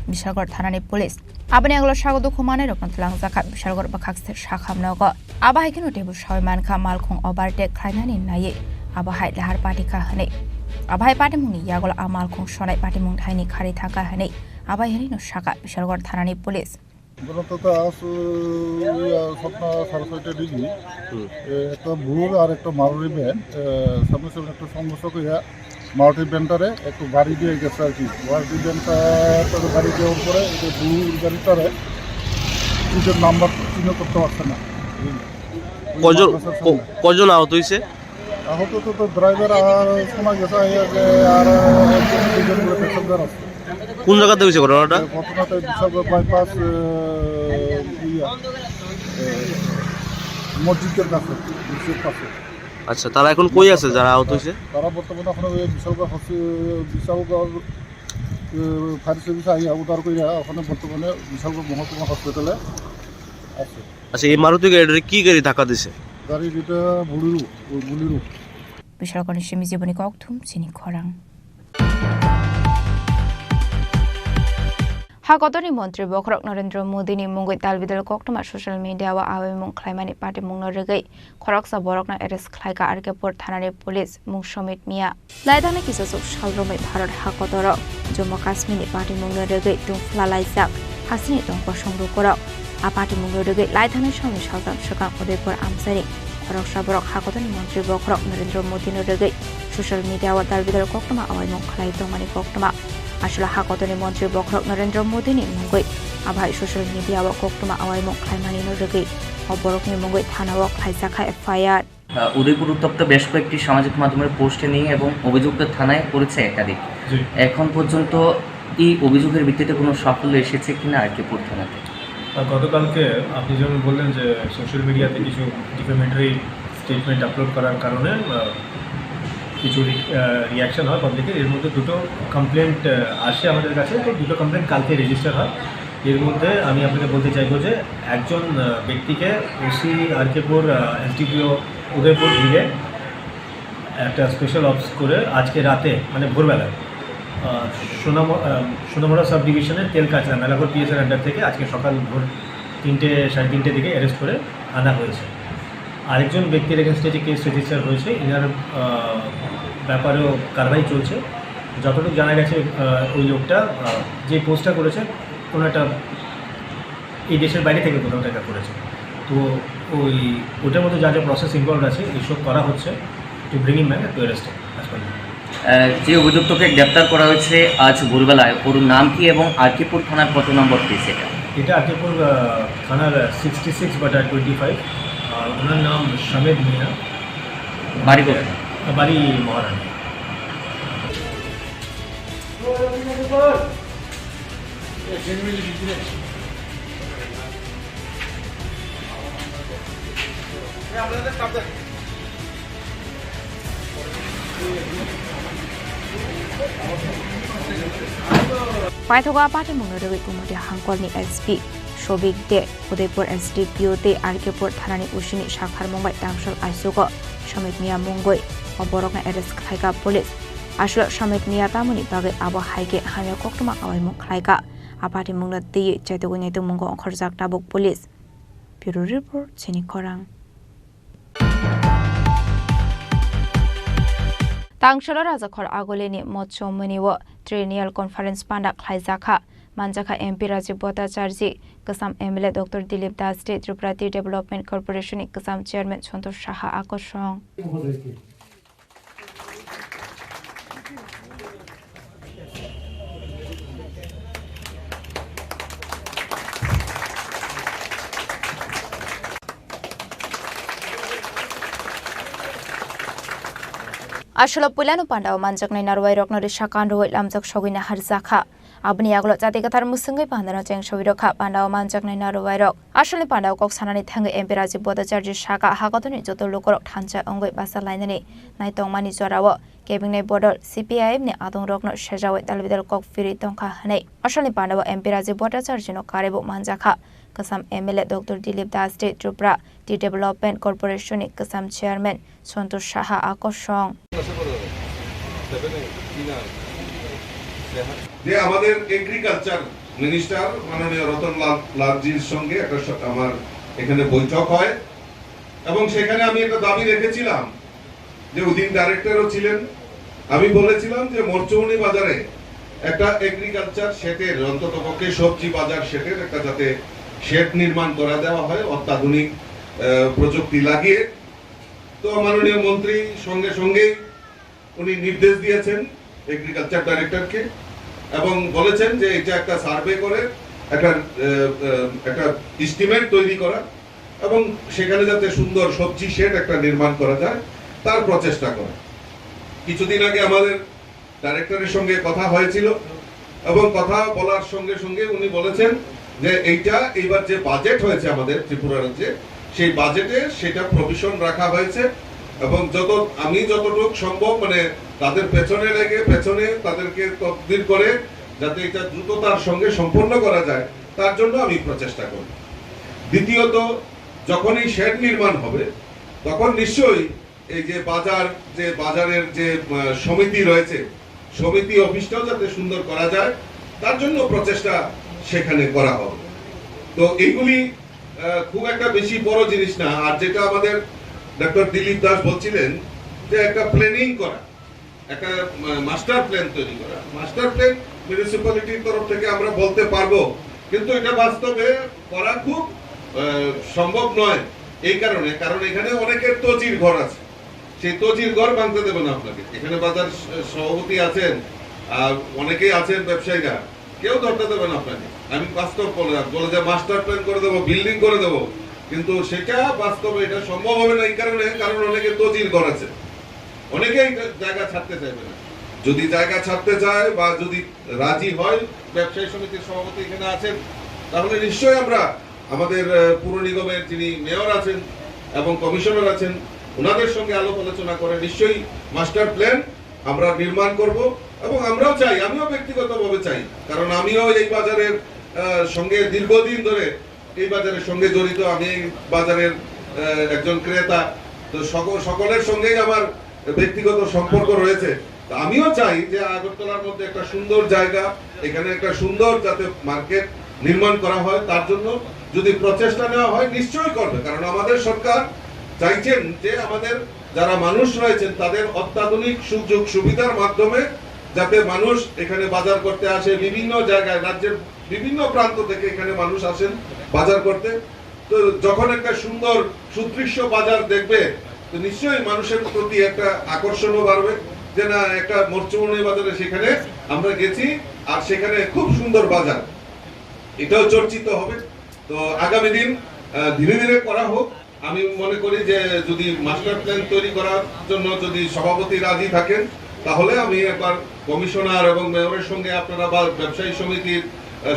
Bishalgor Tanani Police. Abananglo Shago Dukumane, Rokantlangzaka, Bishalgor Bakax Shakam Nogo, Abahikino Debu Shamanka Malkung Obarte Kainani Naye, Abahai Lahar Patika Hane, Abai Patimuni Yagol Amalkung Shonai Patimung Tiny Karitaka Hane, Abayino Shaka, Bishalgor Tanani Police. তো আজ স্বপ্ন ৬:৩০ degree একটা ভুল আর একটা Maruti band সামনে সামনে একটা সংঘর্ষ করে মারুতি ব্যান্ডটারে একটু গাড়ি দিয়ে গেছে আর কি মারুতি ব্যান্ডটা গাড়ি দেওয়ার পরে এটা ভুল গাড়িটারে সিটের নাম্বার চিহ্ন করতে পারছে না। কজন আহত হয়েছে? আহত তো ড্রাইভার আর শোনা গেছে আর একজন দুজন করে প্যাসেঞ্জার আছে। কোন জায়গাতে হয়েছে ঘটনাটা? ঘটনাটা বিশালগড় বাইপাস মসজিদের কাছে পাশে। আচ্ছা, তারা এখন কই আছে যারা আহত হয়েছে? তারা বর্তমানে এখন বিশালগড় ফায়ার সার্ভিস আইয়া উদ্ধার করে ওখানে বর্তমানে বিশালগড় মহকুমা হসপিটালে আছে। আচ্ছা, এই মারুতি গাড়ি কি গাড়ি ধাক্কা দিছে? গাড়ি যেটা বুলিরু। বিশালগড় সিমি জীবনী ককথুম চিনি খরাং। হাগতনি মন্ত্রী বখরক নরেন্দ্র মোদীনি মুঙ্গৈ তালবিদল কক্টমা সোশ্যাল মিডিয়া ও আওয়ামী খ্লাইমানি পার্টি মুংনো রেগৈ খরকসা বরকনা এরেস্ট খ্লাইকা আরকেপুর থানানি পুলিশ মুং সমিত মিয়া লাইদানে কিসুসুক সালরমৈ ভারত হাকতর জম্মু কাশ্মীরনি পার্টি মুংনো রেগৈ দুংফ্লা লাইজাক হাসিনি দংপ সংগ্রহ করক আ পার্টি মুংনো রেগৈ লাইদানে সমি সালগাম সকাম উদয়পুর আমসানি খরকসা বরক হাগতনি মন্ত্রী বখরক নরেন্দ্র মোদীনো রেগৈ সোশ্যাল মিডিয়া ও তালবিদল কক্টমা আওয়ামী খ্লাই দংমানি কক্টমা আসলে হাকতনি মন্ত্রী বখরক নরেন্দ্র মোদীনি মুঙ্গৈ আভাই সোশ্যাল মিডিয়া ও কক্টমা আওয়ামী খ্লাইমানি রেগৈ অবরকনি মুঙ্গৈ থানা ও খ্লাইজাখা এফআইআর উদয়পুর উত্তপ্ত বেশ কয়েকটি সামাজিক মাধ্যমের পোস্টে নিয়ে এবং অভিযুক্ত থানায় করেছে একাধিক। এখন পর্যন্ত এই অভিযোগের ভিত্তিতে কোনো সাফল্য এসেছে কিনা আরকেপুর থানাতে? গতকালকে আপনি যেমন বললেন যে সোশ্যাল মিডিয়াতে কিছু ডিফেমেটরি স্টেটমেন্ট আপলোড করার কারণে কিছু রিয়াকশন হয় পাবলিকের, এর মধ্যে দুটো কমপ্লেন্ট আসে আমাদের কাছে, তো দুটো কমপ্লেন্ট কালকে রেজিস্টার হয়। এর মধ্যে আমি আপনাকে বলতে চাইবো যে একজন ব্যক্তিকে ওসি আরকেপুর এসডিপিও উদয়পুর ভিড়ে একটা স্পেশাল অপস করে আজকে রাতে মানে ভোরবেলায় সোনামুড়া সাব ডিভিশনের তেল কাচরা মেলাঘর পিএসের আন্ডার থেকে আজকে সকাল ভোর 3টে সাড়ে 3টের দিকে অ্যারেস্ট করে আনা হয়েছে। আরেকজন ব্যক্তির এগেনস্টে যে কেস রেজিস্টার হয়েছে এনার ব্যাপারেও কারবাই চলছে। যতটুকু জানা গেছে ওই লোকটা যে পোস্টটা করেছে কোনো একটা এই দেশের বাইরে থেকে কোথাও টাকা করেছে, তো ওটার মধ্যে যা যা প্রসেস ইনভলভ আছে এইসব করা হচ্ছে টু ব্রিং ইম ব্যাক টু অ্যারেস্ট। যে অভিযুক্তকে গ্রেপ্তার করা হয়েছে আজ ভোরবেলায়, ওর নাম কি এবং আরকেপুর থানার কত নম্বর কেস এটা? এটা আরকেপুর থানার 66/25। ওনার নাম সমেদ মিয়া, বাড়ি কোথায়? বাড়ি মহারানী। পাইথগা পার্টি মুংনো রেগৈ কুমতি হাংকলনি এসপি সবিক দে উদয়পুর এসডিপিও তে আরকেপুর থানানি উসিনি শাখার মুম্বাই তাংসল আইসুগ সমিত মিয়া মুঙ্গৈ অবরকনা এরেস্ট খ্লাইকা পুলিশ আসলে সমিত মিয়া তামুনি বাগৈ আবো হাইকে হামিয়া কক্টমা আওয়ামী খ্লাইকা আপাটি মুংনো দিয়ে চাইতগুনাইতো মুঙ্গ অখরজাক তাবুক পুলিশ। ব্যুরো রিপোর্ট চিনি খরাং। তাংসল রাজাখর আগলেনি মৎস্যমনি ও ট্রেনিয়াল কনফারেন্স পান্ডা খ্লাইজাখা মানজাখা MP Rajiv Bhattacharya Kasam MLA Dr. Dilip Das State Tripura Tea Development Corporation Kasam Chairman Santosh Saha আকর্ষণ Asolo Pulano Panda manjak nai narwai rokno re sakan roi lamjak sogina harjaka abni aglo jati kathar musungai pandano cheng sobirokha panda manjak nai narwai rok asole panda kok sanani thangai MP Rajiv Bhattacharya saka hagatoni joto lokorok thancha ongoi basa lainani nai tongmani jorao cabinet bodol CPIM ni adong rokno sejawai dalbidal kok firi tongkha hanai asole panda MP Rajiv Bhattacharya no karebo manjaka Kasam MLA Dr. Dilip Das State Tripura Tea Development Corporation Kasam Chairman Santosh Saha আকর্ষণ যে আমাদের agriculture minister মাননীয় রতন লালজির সঙ্গে একটা আমার এখানে বৈঠক হয় এবং সেখানে আমি একটা দাবি রেখেছিলাম যে ওদিন ডাইরেক্টরও ছিলেন আমি বলেছিলাম যে মরচৌনি বাজারে একটা এগ্রিকালচার শেডের অন্ততপক্ষে সবজি বাজার শেডের একটা যাতে শেড নির্মাণ করা দেওয়া হয় অত্যাধুনিক প্রযুক্তি লাগিয়ে তো মাননীয় মন্ত্রী সঙ্গে সঙ্গে উনি নির্দেশ দিয়েছেন এগ্রিকালচার ডাইরেক্টরকে এবং বলেছেন যে এটা একটা সার্ভে করে একটা এস্টিমেট তৈরি করা এবং সেখানে যাতে সুন্দর সবজি শেড একটা নির্মাণ করা যায় তার প্রচেষ্টা করা কিছুদিন আগে আমাদের ডাইরেক্টরের সঙ্গে কথা হয়েছিল এবং কথা বলার সঙ্গে সঙ্গে উনি বলেছেন যে এইটা এইবার যে বাজেট হয়েছে আমাদের ত্রিপুরা রাজ্যে সেই বাজেটে সেটা প্রভিশন রাখা হয়েছে এবং আমি যতটুকু সম্ভব মানে তাদের পেছনে লেগে পেছনে তাদেরকে তদবির করে যাতে এটা দ্রুততার সঙ্গে সম্পন্ন করা যায় তার জন্য আমি প্রচেষ্টা করব দ্বিতীয়ত যখনই শেড নির্মাণ হবে তখন নিশ্চয়ই এই যে বাজারের যে সমিতি রয়েছে সমিতি অফিসটাও যাতে সুন্দর করা যায় তার জন্য প্রচেষ্টা সেখানে করা হবে তো এইগুলি খুব একটা বেশি বড় জিনিস না আর যেটা আমাদের ডক্টর দিলীপ দাস বলছিলেন যে একটা প্ল্যানিং করা একটা মাস্টার প্ল্যান তৈরি করা মাস্টার প্ল্যান মিউনিসিপ্যালিটির তরফ থেকে আমরা বলতে পারবো কিন্তু এটা বাস্তবে করা খুব সম্ভব নয় এই কারণে কারণ এখানে অনেকের তজির ঘর আছে সেই তজির ঘর ভাঙতে দেবে না আপনাকে এখানে বাজার সভাপতি আছেন আর অনেকেই আছেন ব্যবসায়ীরা কেউ ধরতে দেবে না আপনাকে আমি বাস্তব বলে যে মাস্টার প্ল্যান করে দেবো বিল্ডিং করে দেবো কিন্তু সেটা বাস্তবে এটা সম্ভব হবে না এই কারণে কারণ অনেকে তজির ঘর আছে অনেকেই জায়গা ছাড়তে চাইবে না যদি জায়গা ছাড়তে চায় বা যদি রাজি হয় ব্যবসায়ী সমিতির সভাপতি এখানে আছেন তাহলে নিশ্চয়ই আমরা আমাদের পুর নিগমের যিনি মেয়র আছেন এবং কমিশনার আছেন ওনাদের সঙ্গে আলাপ আলোচনা করে নিশ্চয়ই মাস্টার প্ল্যান আমরা নির্মাণ করব এবং আমরাও চাই আমিও ব্যক্তিগতভাবে চাই কারণ আমিও এই বাজারের সঙ্গে দীর্ঘদিন ধরে এই বাজারের সঙ্গে জড়িত আমি এই বাজারের একজন ক্রেতা তো সকলের সঙ্গেই আমার ব্যক্তিগত সম্পর্ক রয়েছে আমিও চাই যে আগরতলার মধ্যে একটা সুন্দর জায়গা এখানে একটা সুন্দর যাতে মার্কেট নির্মাণ করা হয় তার জন্য যদি প্রচেষ্টা নেওয়া হয় নিশ্চয়ই করবে কারণ আমাদের সরকার চাইছেন যে আমাদের যারা মানুষ রয়েছেন তাদের অত্যাধুনিক সুযোগ সুবিধার মাধ্যমে যাতে মানুষ এখানে বাজার করতে আসে বিভিন্ন জায়গায় রাজ্যের বিভিন্ন প্রান্ত থেকে এখানে মানুষ আসেন বাজার করতে তো যখন একটা সুন্দর সুদৃশ্য বাজার দেখবে তো নিশ্চয়ই মানুষের প্রতি একটা আকর্ষণও বাড়বে যে না একটা মরচৌনি বাজারে সেখানে আমরা গেছি আর সেখানে খুব সুন্দর বাজার এটাও চর্চিত হবে তো আগামী দিন ধীরে ধীরে করা হোক আমি মনে করি যে যদি মাস্টার প্ল্যান তৈরি করার জন্য যদি সভাপতি রাজি থাকেন তাহলে আমি একবার কমিশনার এবং মেয়রের সঙ্গে আপনারা বা ব্যবসায়ী সমিতির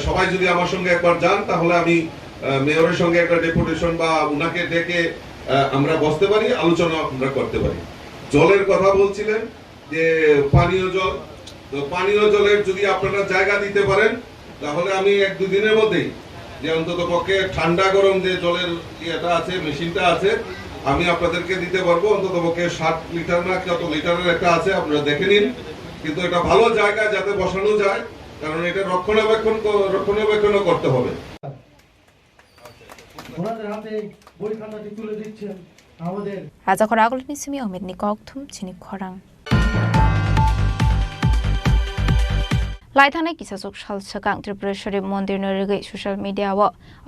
সবাই যদি আমার সঙ্গে একবার যান তাহলে আমি মেয়রের সঙ্গে একটা ডেপুটেশন বা উনাকে ডেকে আমরা বসতে পারি আলোচনা আমরা করতে পারি জলের কথা বলছিলেন যে পানীয় জল তো পানীয় জলের যদি আপনারা জায়গা দিতে পারেন তাহলে আমি 1-2 দিনের মধ্যেই যে অন্তত পক্ষে ঠান্ডা গরম যে জলের ইয়েটা আছে মেশিনটা আছে আমি আপনাদেরকে দিতে পারবো অন্তত পক্ষে 60 লিটার না কত লিটারের একটা আছে আপনারা দেখে নিন কিন্তু এটা ভালো জায়গা যাতে বসানো যায় কারণ এটা রক্ষণাবেক্ষণও করতে হবে Raja Khorang ni simi omit ni kok thum Chini Khorang लाइथांनाय किसासुक सालसकां Tripureshwari मन्दिर नरगै ससियेल मिडियाव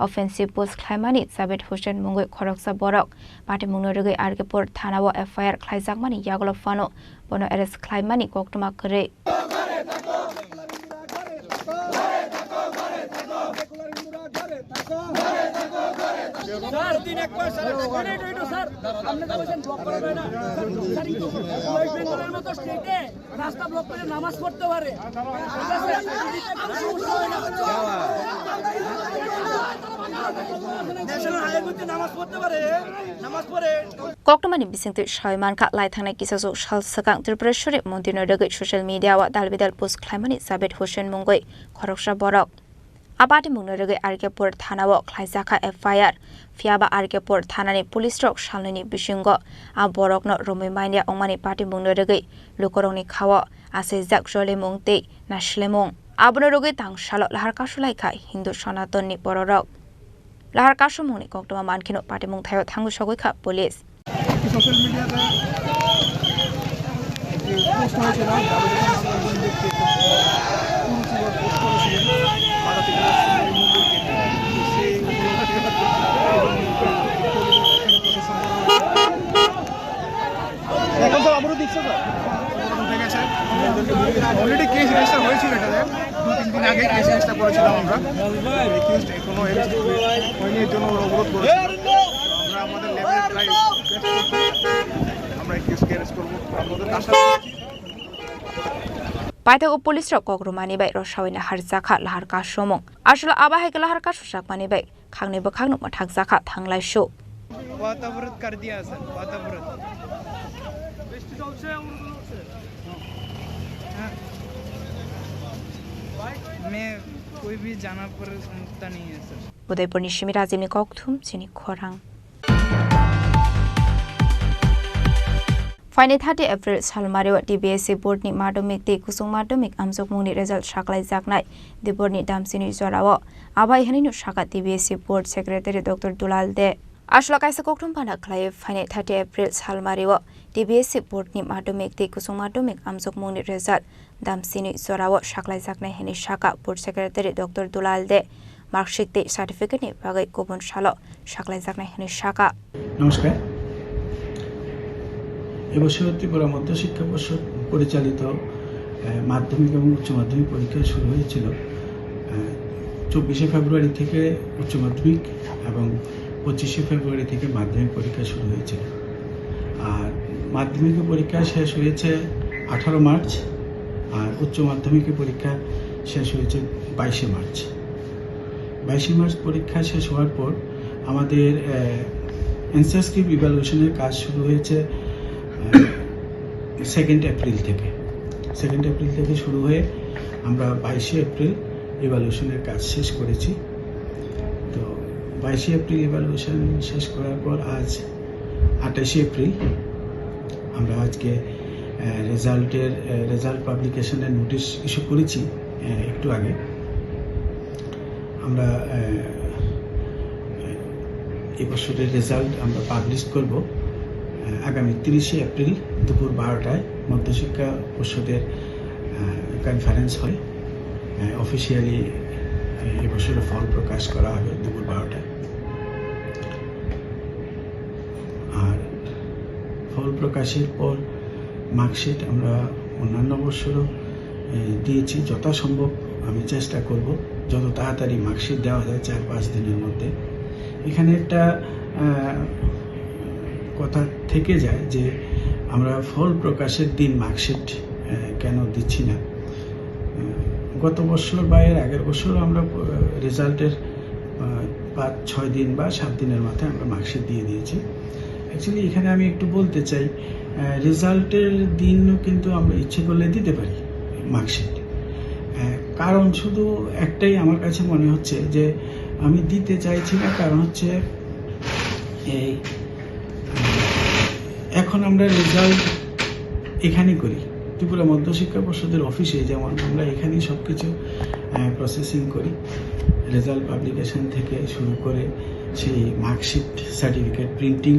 अफेन्सिभ पोस्ट खालामनानै जावेद हुसेन मुंगै खरकसा बरक पार्टी मुंगै आरकेपुर थानाव एफआईआर खालामजाकमानि यागल फानो बनो एरेस्ट खालामनानै कक्टमा करे রাস্তা ব্লক করে নামাজ পড়তে পারে कक्टमानि बिसिंथि सयमानखा लाइथांनाय किसासुक सालसकां त्रिपुरेश्वरी मन्दिर नरगै ससियेल मिडियाव दालबिदाल पोस्ट खालामनानै जावेद हुसेन मुंगै खरकसा बरक आबादी मुंगै आरकेपुर थानाव खालामजाखा एफआईआर फियाबा आरकेपुर थानानि पुलिस रक सालनि बिसिंग आ बरकनो रमै माइनिया अंमानि पार्टी मुंगै लुकरंनि खाव आसे जाक जले मुंगते नासलेमुं आबनो रगै तांसाल लाहारकासुलाइखा हिन्दु सनातननि बररक लाहारकासु मुंनि कक्टमा मानखिनो पार्टी मुं थायो थांगु सगैखा पुलिस সোশ্যাল মিডিয়াতে পোস্ট হয়েছিল এখন তো আবারও দিচ্ছে উঠে গেছে অলরেডি কেস রেজিস্টার হয়েছিল এটাতে 2-3 দিন আগে কেস রেজিস্টার করেছিলাম আমরা কোনো হয়নি এর জন্য অবরোধ করেছিল আমরা আমাদের লেভেল প্রায় আমরা কেসকে অ্যারেস্ট করব আমাদের আশা पाइथागो पुलिस र कग्रुमानि बाय रसावैना हारजाखा लाहार कासुमं आसला आबाहायके लाहार कासु साकमानि बाय खांनैबो खांनो मथाक जाखा थांलायसु वातावरण कर दिया सर वातावरण मैं कोई भी जाना पर समझता नहीं है सर उदयपुरनि सिमी राजीवनि कक्थुम चिनी खरां फाइने 30 एप्रिल सालमारिव DBSC बोर्डनि माध्यमिक ते कुसुं माध्यमिक आमजक मुंनि रिजाल्ट साकलाय जाकनाय देबरनि दामसिनि जराव आबाय हनिनो साका DBSC board secretary doctor Dulal De आसला कायसा कक्टुम पाना खलाय फाइने 30 एप्रिल सालमारिव DBSC बोर्डनि माध्यमिक ते कुसुं माध्यमिक आमजक मुंनि रिजाल्ट दामसिनि जराव साकलाय जाकनाय हनि साका बोर्ड सेक्रेटारि डॉक्टर दुलाल दे मार्कशीट ते सार्टिफिकेटनि बागै गुबुन सालो साकलाय जाकनाय हनि साका नमस्कार এবছর ত্রিপুরা মধ্যশিক্ষা পর্ষদ পরিচালিত মাধ্যমিক এবং উচ্চ মাধ্যমিক পরীক্ষা শুরু হয়েছিল 24 ফেব্রুয়ারি থেকে উচ্চ মাধ্যমিক এবং 25 ফেব্রুয়ারি থেকে মাধ্যমিক পরীক্ষা শুরু হয়েছিল আর মাধ্যমিকের পরীক্ষা শেষ হয়েছে 18 মার্চ আর উচ্চ মাধ্যমিকের পরীক্ষা শেষ হয়েছে 22 মার্চ 22 মার্চ পরীক্ষা শেষ হওয়ার পর আমাদের অ্যান্সার স্ক্রিপ্ট ইভ্যালুয়েশনের কাজ শুরু হয়েছে 2 এপ্রিল থেকে শুরু হয়ে আমরা 22 এপ্রিল ইভ্যালুয়েশনের কাজ শেষ করেছি তো 22 এপ্রিল ইভ্যালুয়েশন শেষ করার পর আজ 28 এপ্রিল আমরা আজকে রেজাল্ট পাবলিকেশনের নোটিশ ইস্যু করেছি একটু আগে আমরা এই বছরের রেজাল্ট আমরা পাবলিশ করব আগামী 30 এপ্রিল দুপুর 12টায় মধ্যশিক্ষা পর্ষদের কনফারেন্স হয় অফিসিয়ালি এই বছরের ফল প্রকাশ করা হবে দুপুর 12টায় আর ফল প্রকাশের পর মার্কশিট আমরা অন্যান্য বছরও দিয়েছি যথাসম্ভব আমি চেষ্টা করব যত তাড়াতাড়ি মার্কশিট দেওয়া যায় 4-5 দিনের মধ্যে এখানে একটা কথা থেকে যায় যে আমরা ফল প্রকাশের দিন মার্কশিট কেন দিচ্ছি না গত বছর বা এর আগের বছর আমরা রেজাল্টের 5-6 দিন বা 7 দিনের মাথায় আমরা মার্কশিট দিয়ে দিয়েছি অ্যাকচুয়ালি এখানে আমি একটু বলতে চাই রেজাল্টের দিনও কিন্তু আমরা ইচ্ছে করলে দিতে পারি মার্কশিট কারণ শুধু একটাই আমার কাছে মনে হচ্ছে যে আমি দিতে চাইছি না কারণ হচ্ছে এই এখন আমরা রেজাল্ট এখানেই করি ত্রিপুরা মধ্যশিক্ষা পর্ষদের অফিসে যেমন আমরা এখানেই সব কিছু প্রসেসিং করি রেজাল্ট পাবলিকেশন থেকে শুরু করে সেই মার্কশিট সার্টিফিকেট প্রিন্টিং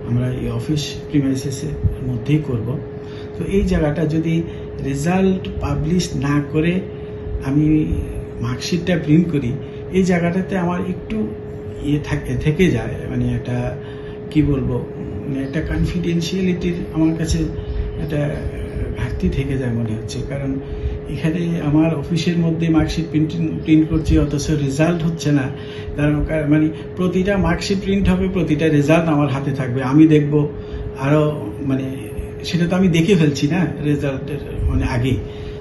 আমরা এই অফিস প্রিমাইসেসের মধ্যেই করব তো এই জায়গাটা যদি রেজাল্ট পাবলিশ না করে আমি মার্কশিটটা প্রিন্ট করি, এই জায়গাটাতে আমার একটু থেকে যায়, মানে একটা কি বলবো, মানে একটা কনফিডেন্সিয়ালিটির আমার কাছে একটা ঘাটতি থেকে যায় মনে হচ্ছে। কারণ এখানে আমার অফিসের মধ্যে মার্কশিট প্রিন্ট করছি, অথচ রেজাল্ট হচ্ছে না। কারণ মানে প্রতিটা মার্কশিট প্রিন্ট হবে, প্রতিটা রেজাল্ট আমার হাতে থাকবে, আমি দেখব আরও, মানে সেটা তো আমি দেখে ফেলছি না রেজাল্টের মানে আগে।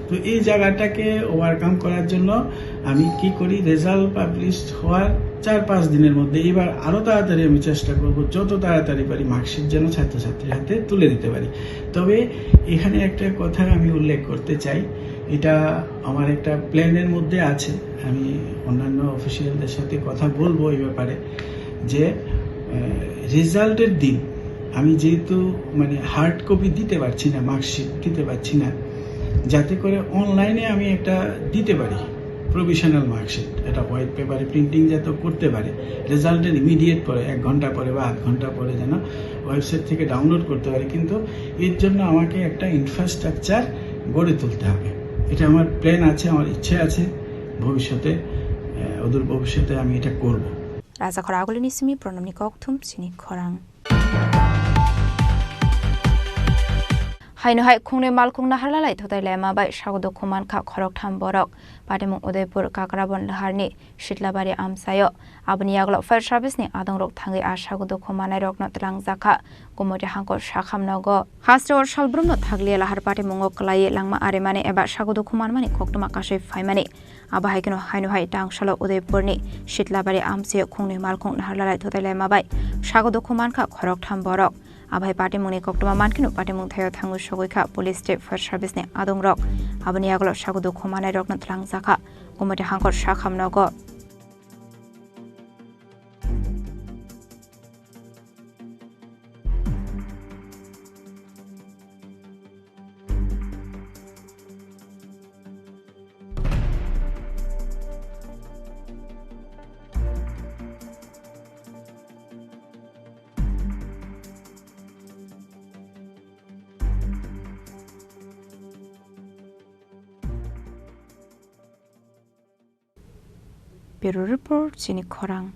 তো এই জায়গাটাকে ওভারকাম করার জন্য আমি কি করি, রেজাল্ট পাবলিশ হওয়ার 4-5 দিনের মধ্যে এবার আরও তাড়াতাড়ি আমি চেষ্টা করব যত তাড়াতাড়ি পারি মার্কশিট যেন ছাত্রছাত্রীর হাতে তুলে দিতে পারি। তবে এখানে একটা কথা আমি উল্লেখ করতে চাই, এটা আমার একটা প্ল্যানের মধ্যে আছে, আমি অন্যান্য অফিসিয়ালদের সাথে কথা বলবো এই ব্যাপারে, যে রেজাল্টের দিন আমি যেহেতু মানে হার্ড কপি দিতে পারছি না, মার্কশিট দিতে পারছি না, যাতে করে অনলাইনে আমি একটা দিতে পারি প্রভিশনাল মার্কশিট, এটা হোয়াইট পেপারে প্রিন্টিং যাতে করতে পারে, রেজাল্টের ইমিডিয়েট পরে 1 ঘন্টা পরে বা 8 ঘন্টা পরে যেন ওয়েবসাইট থেকে ডাউনলোড করতে পারে। কিন্তু এর জন্য আমাকে একটা ইনফ্রাস্ট্রাকচার গড়ে তুলতে হবে, এটা আমার প্ল্যান আছে, আমার ইচ্ছে আছে, ভবিষ্যতে অদূর ভবিষ্যতে আমি এটা করব। রাজা খরা আগলিনি সিমি প্রণমনি ককথুম চিনি খরাং হাইনো হাই খুংনে মালকুং নাহাरलालाय थोताय लायमाबाय सागद खुमान खा खरक थाम बरक पाटेमुं उदयपुर काकराबन लाहारनि सितलाबारि आमसायो आबनि आगल फायर सार्भिसनि आदंरक थाङै आ सागद खुमानाय रकनो तलांजाखा गुमति हांको साखामनगो हास्ट्रवर सालब्रमनो थागलिया लाहार पाटेमुंगो क्लायै लांमा आरेमाने एबा सागद खुमानमानि खक्तमा कासै फायमानि आबाहायकनो हाइनो हाय टांगसालो उदयपुरनि सितलाबारि आमसायो खुंने मालकुं नाहारलालाय थोताय लायमाबाय सागद खुमान खा खरक थाम बरक आबाय पाटेमुंनि कक्तमा मानकिनो पाटेमुं थायो थांगु सगैखा पुलिस स्टेट फायर सार्भिसनि आदंरक आबनि आगल सागद खुमानाय रकनो तलांजाखा गुमति हांखर साखामनगो Bureau Report Chini Khorang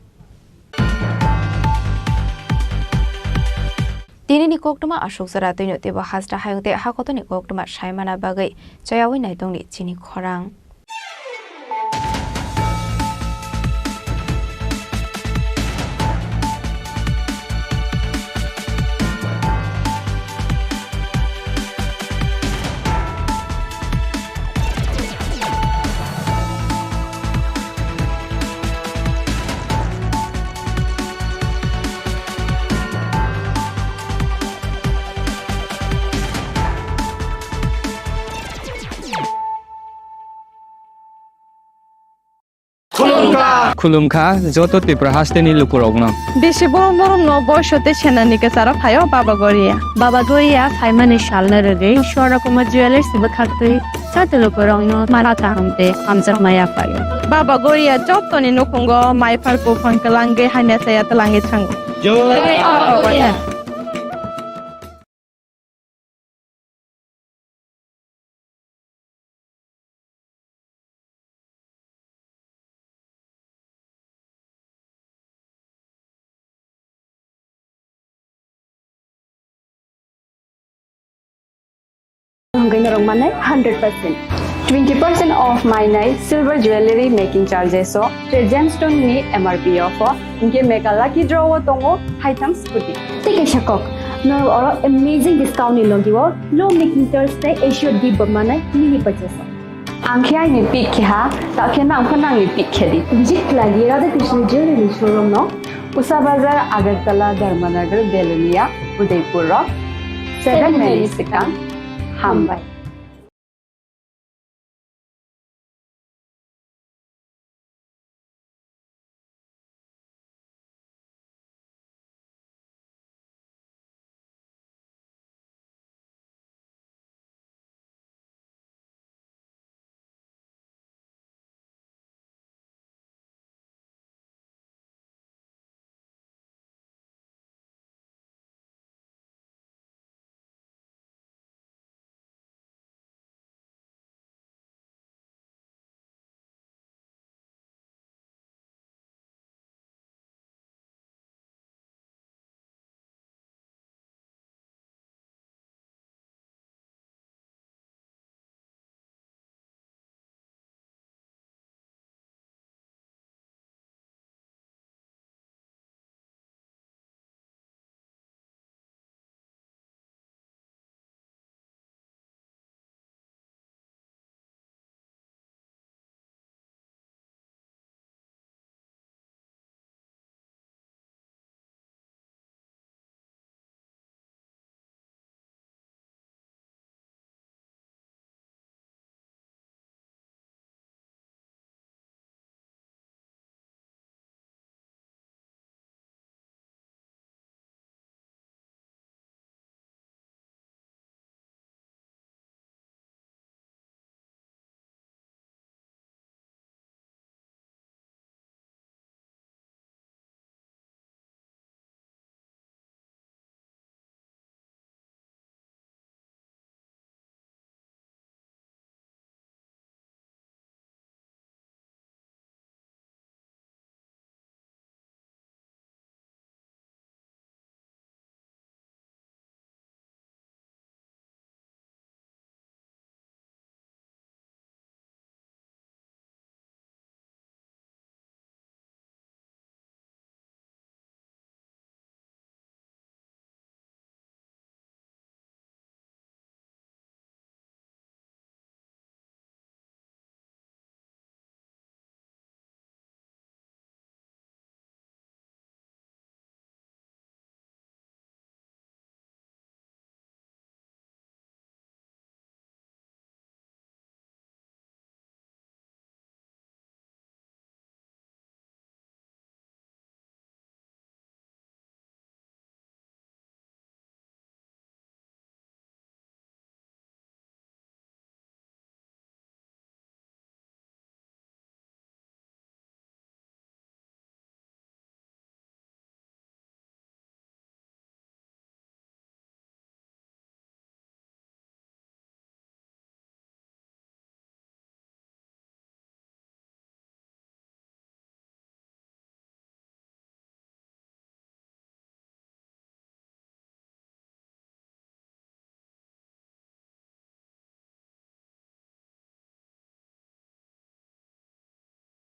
Dinini koktuma ashok sara toino tebo hasra hayungte hakotoni koktuma shaimana bagai chayawi naitongni Chini Khorang खुलुमखा जत त्रिपुरा हास्टेनि लुकुरगनो बेसे बरम बरम न बयसते सेनानि केसारा फायो बाबा गरिया फाइमानि सालना रगे शोरा कुमार ज्वेलर्स बखातै साते लुकुरगनो माराता हमते आमजा माया फायो बाबा गरिया जतनि नखंगो माइफारको फंकलांगे हान्या साया तलांगे थांगो जय Rong manai 100%. 20% off my night silver jewelry making charges so gemstone ni MRP offer inke make a lucky draw tongo high-tang scooty. Take a shakok. No amazing discount ni logiwo low making Thursday assured di manai mini purchase. Angkhya ni pick kha ta khena angkhana ni pick khedi. Visit lagi Radha Krishna jewelry showroom no Usa Bazar Agartala Dharmanagar Belunia Udaipur 7 Mary Sikang Hambai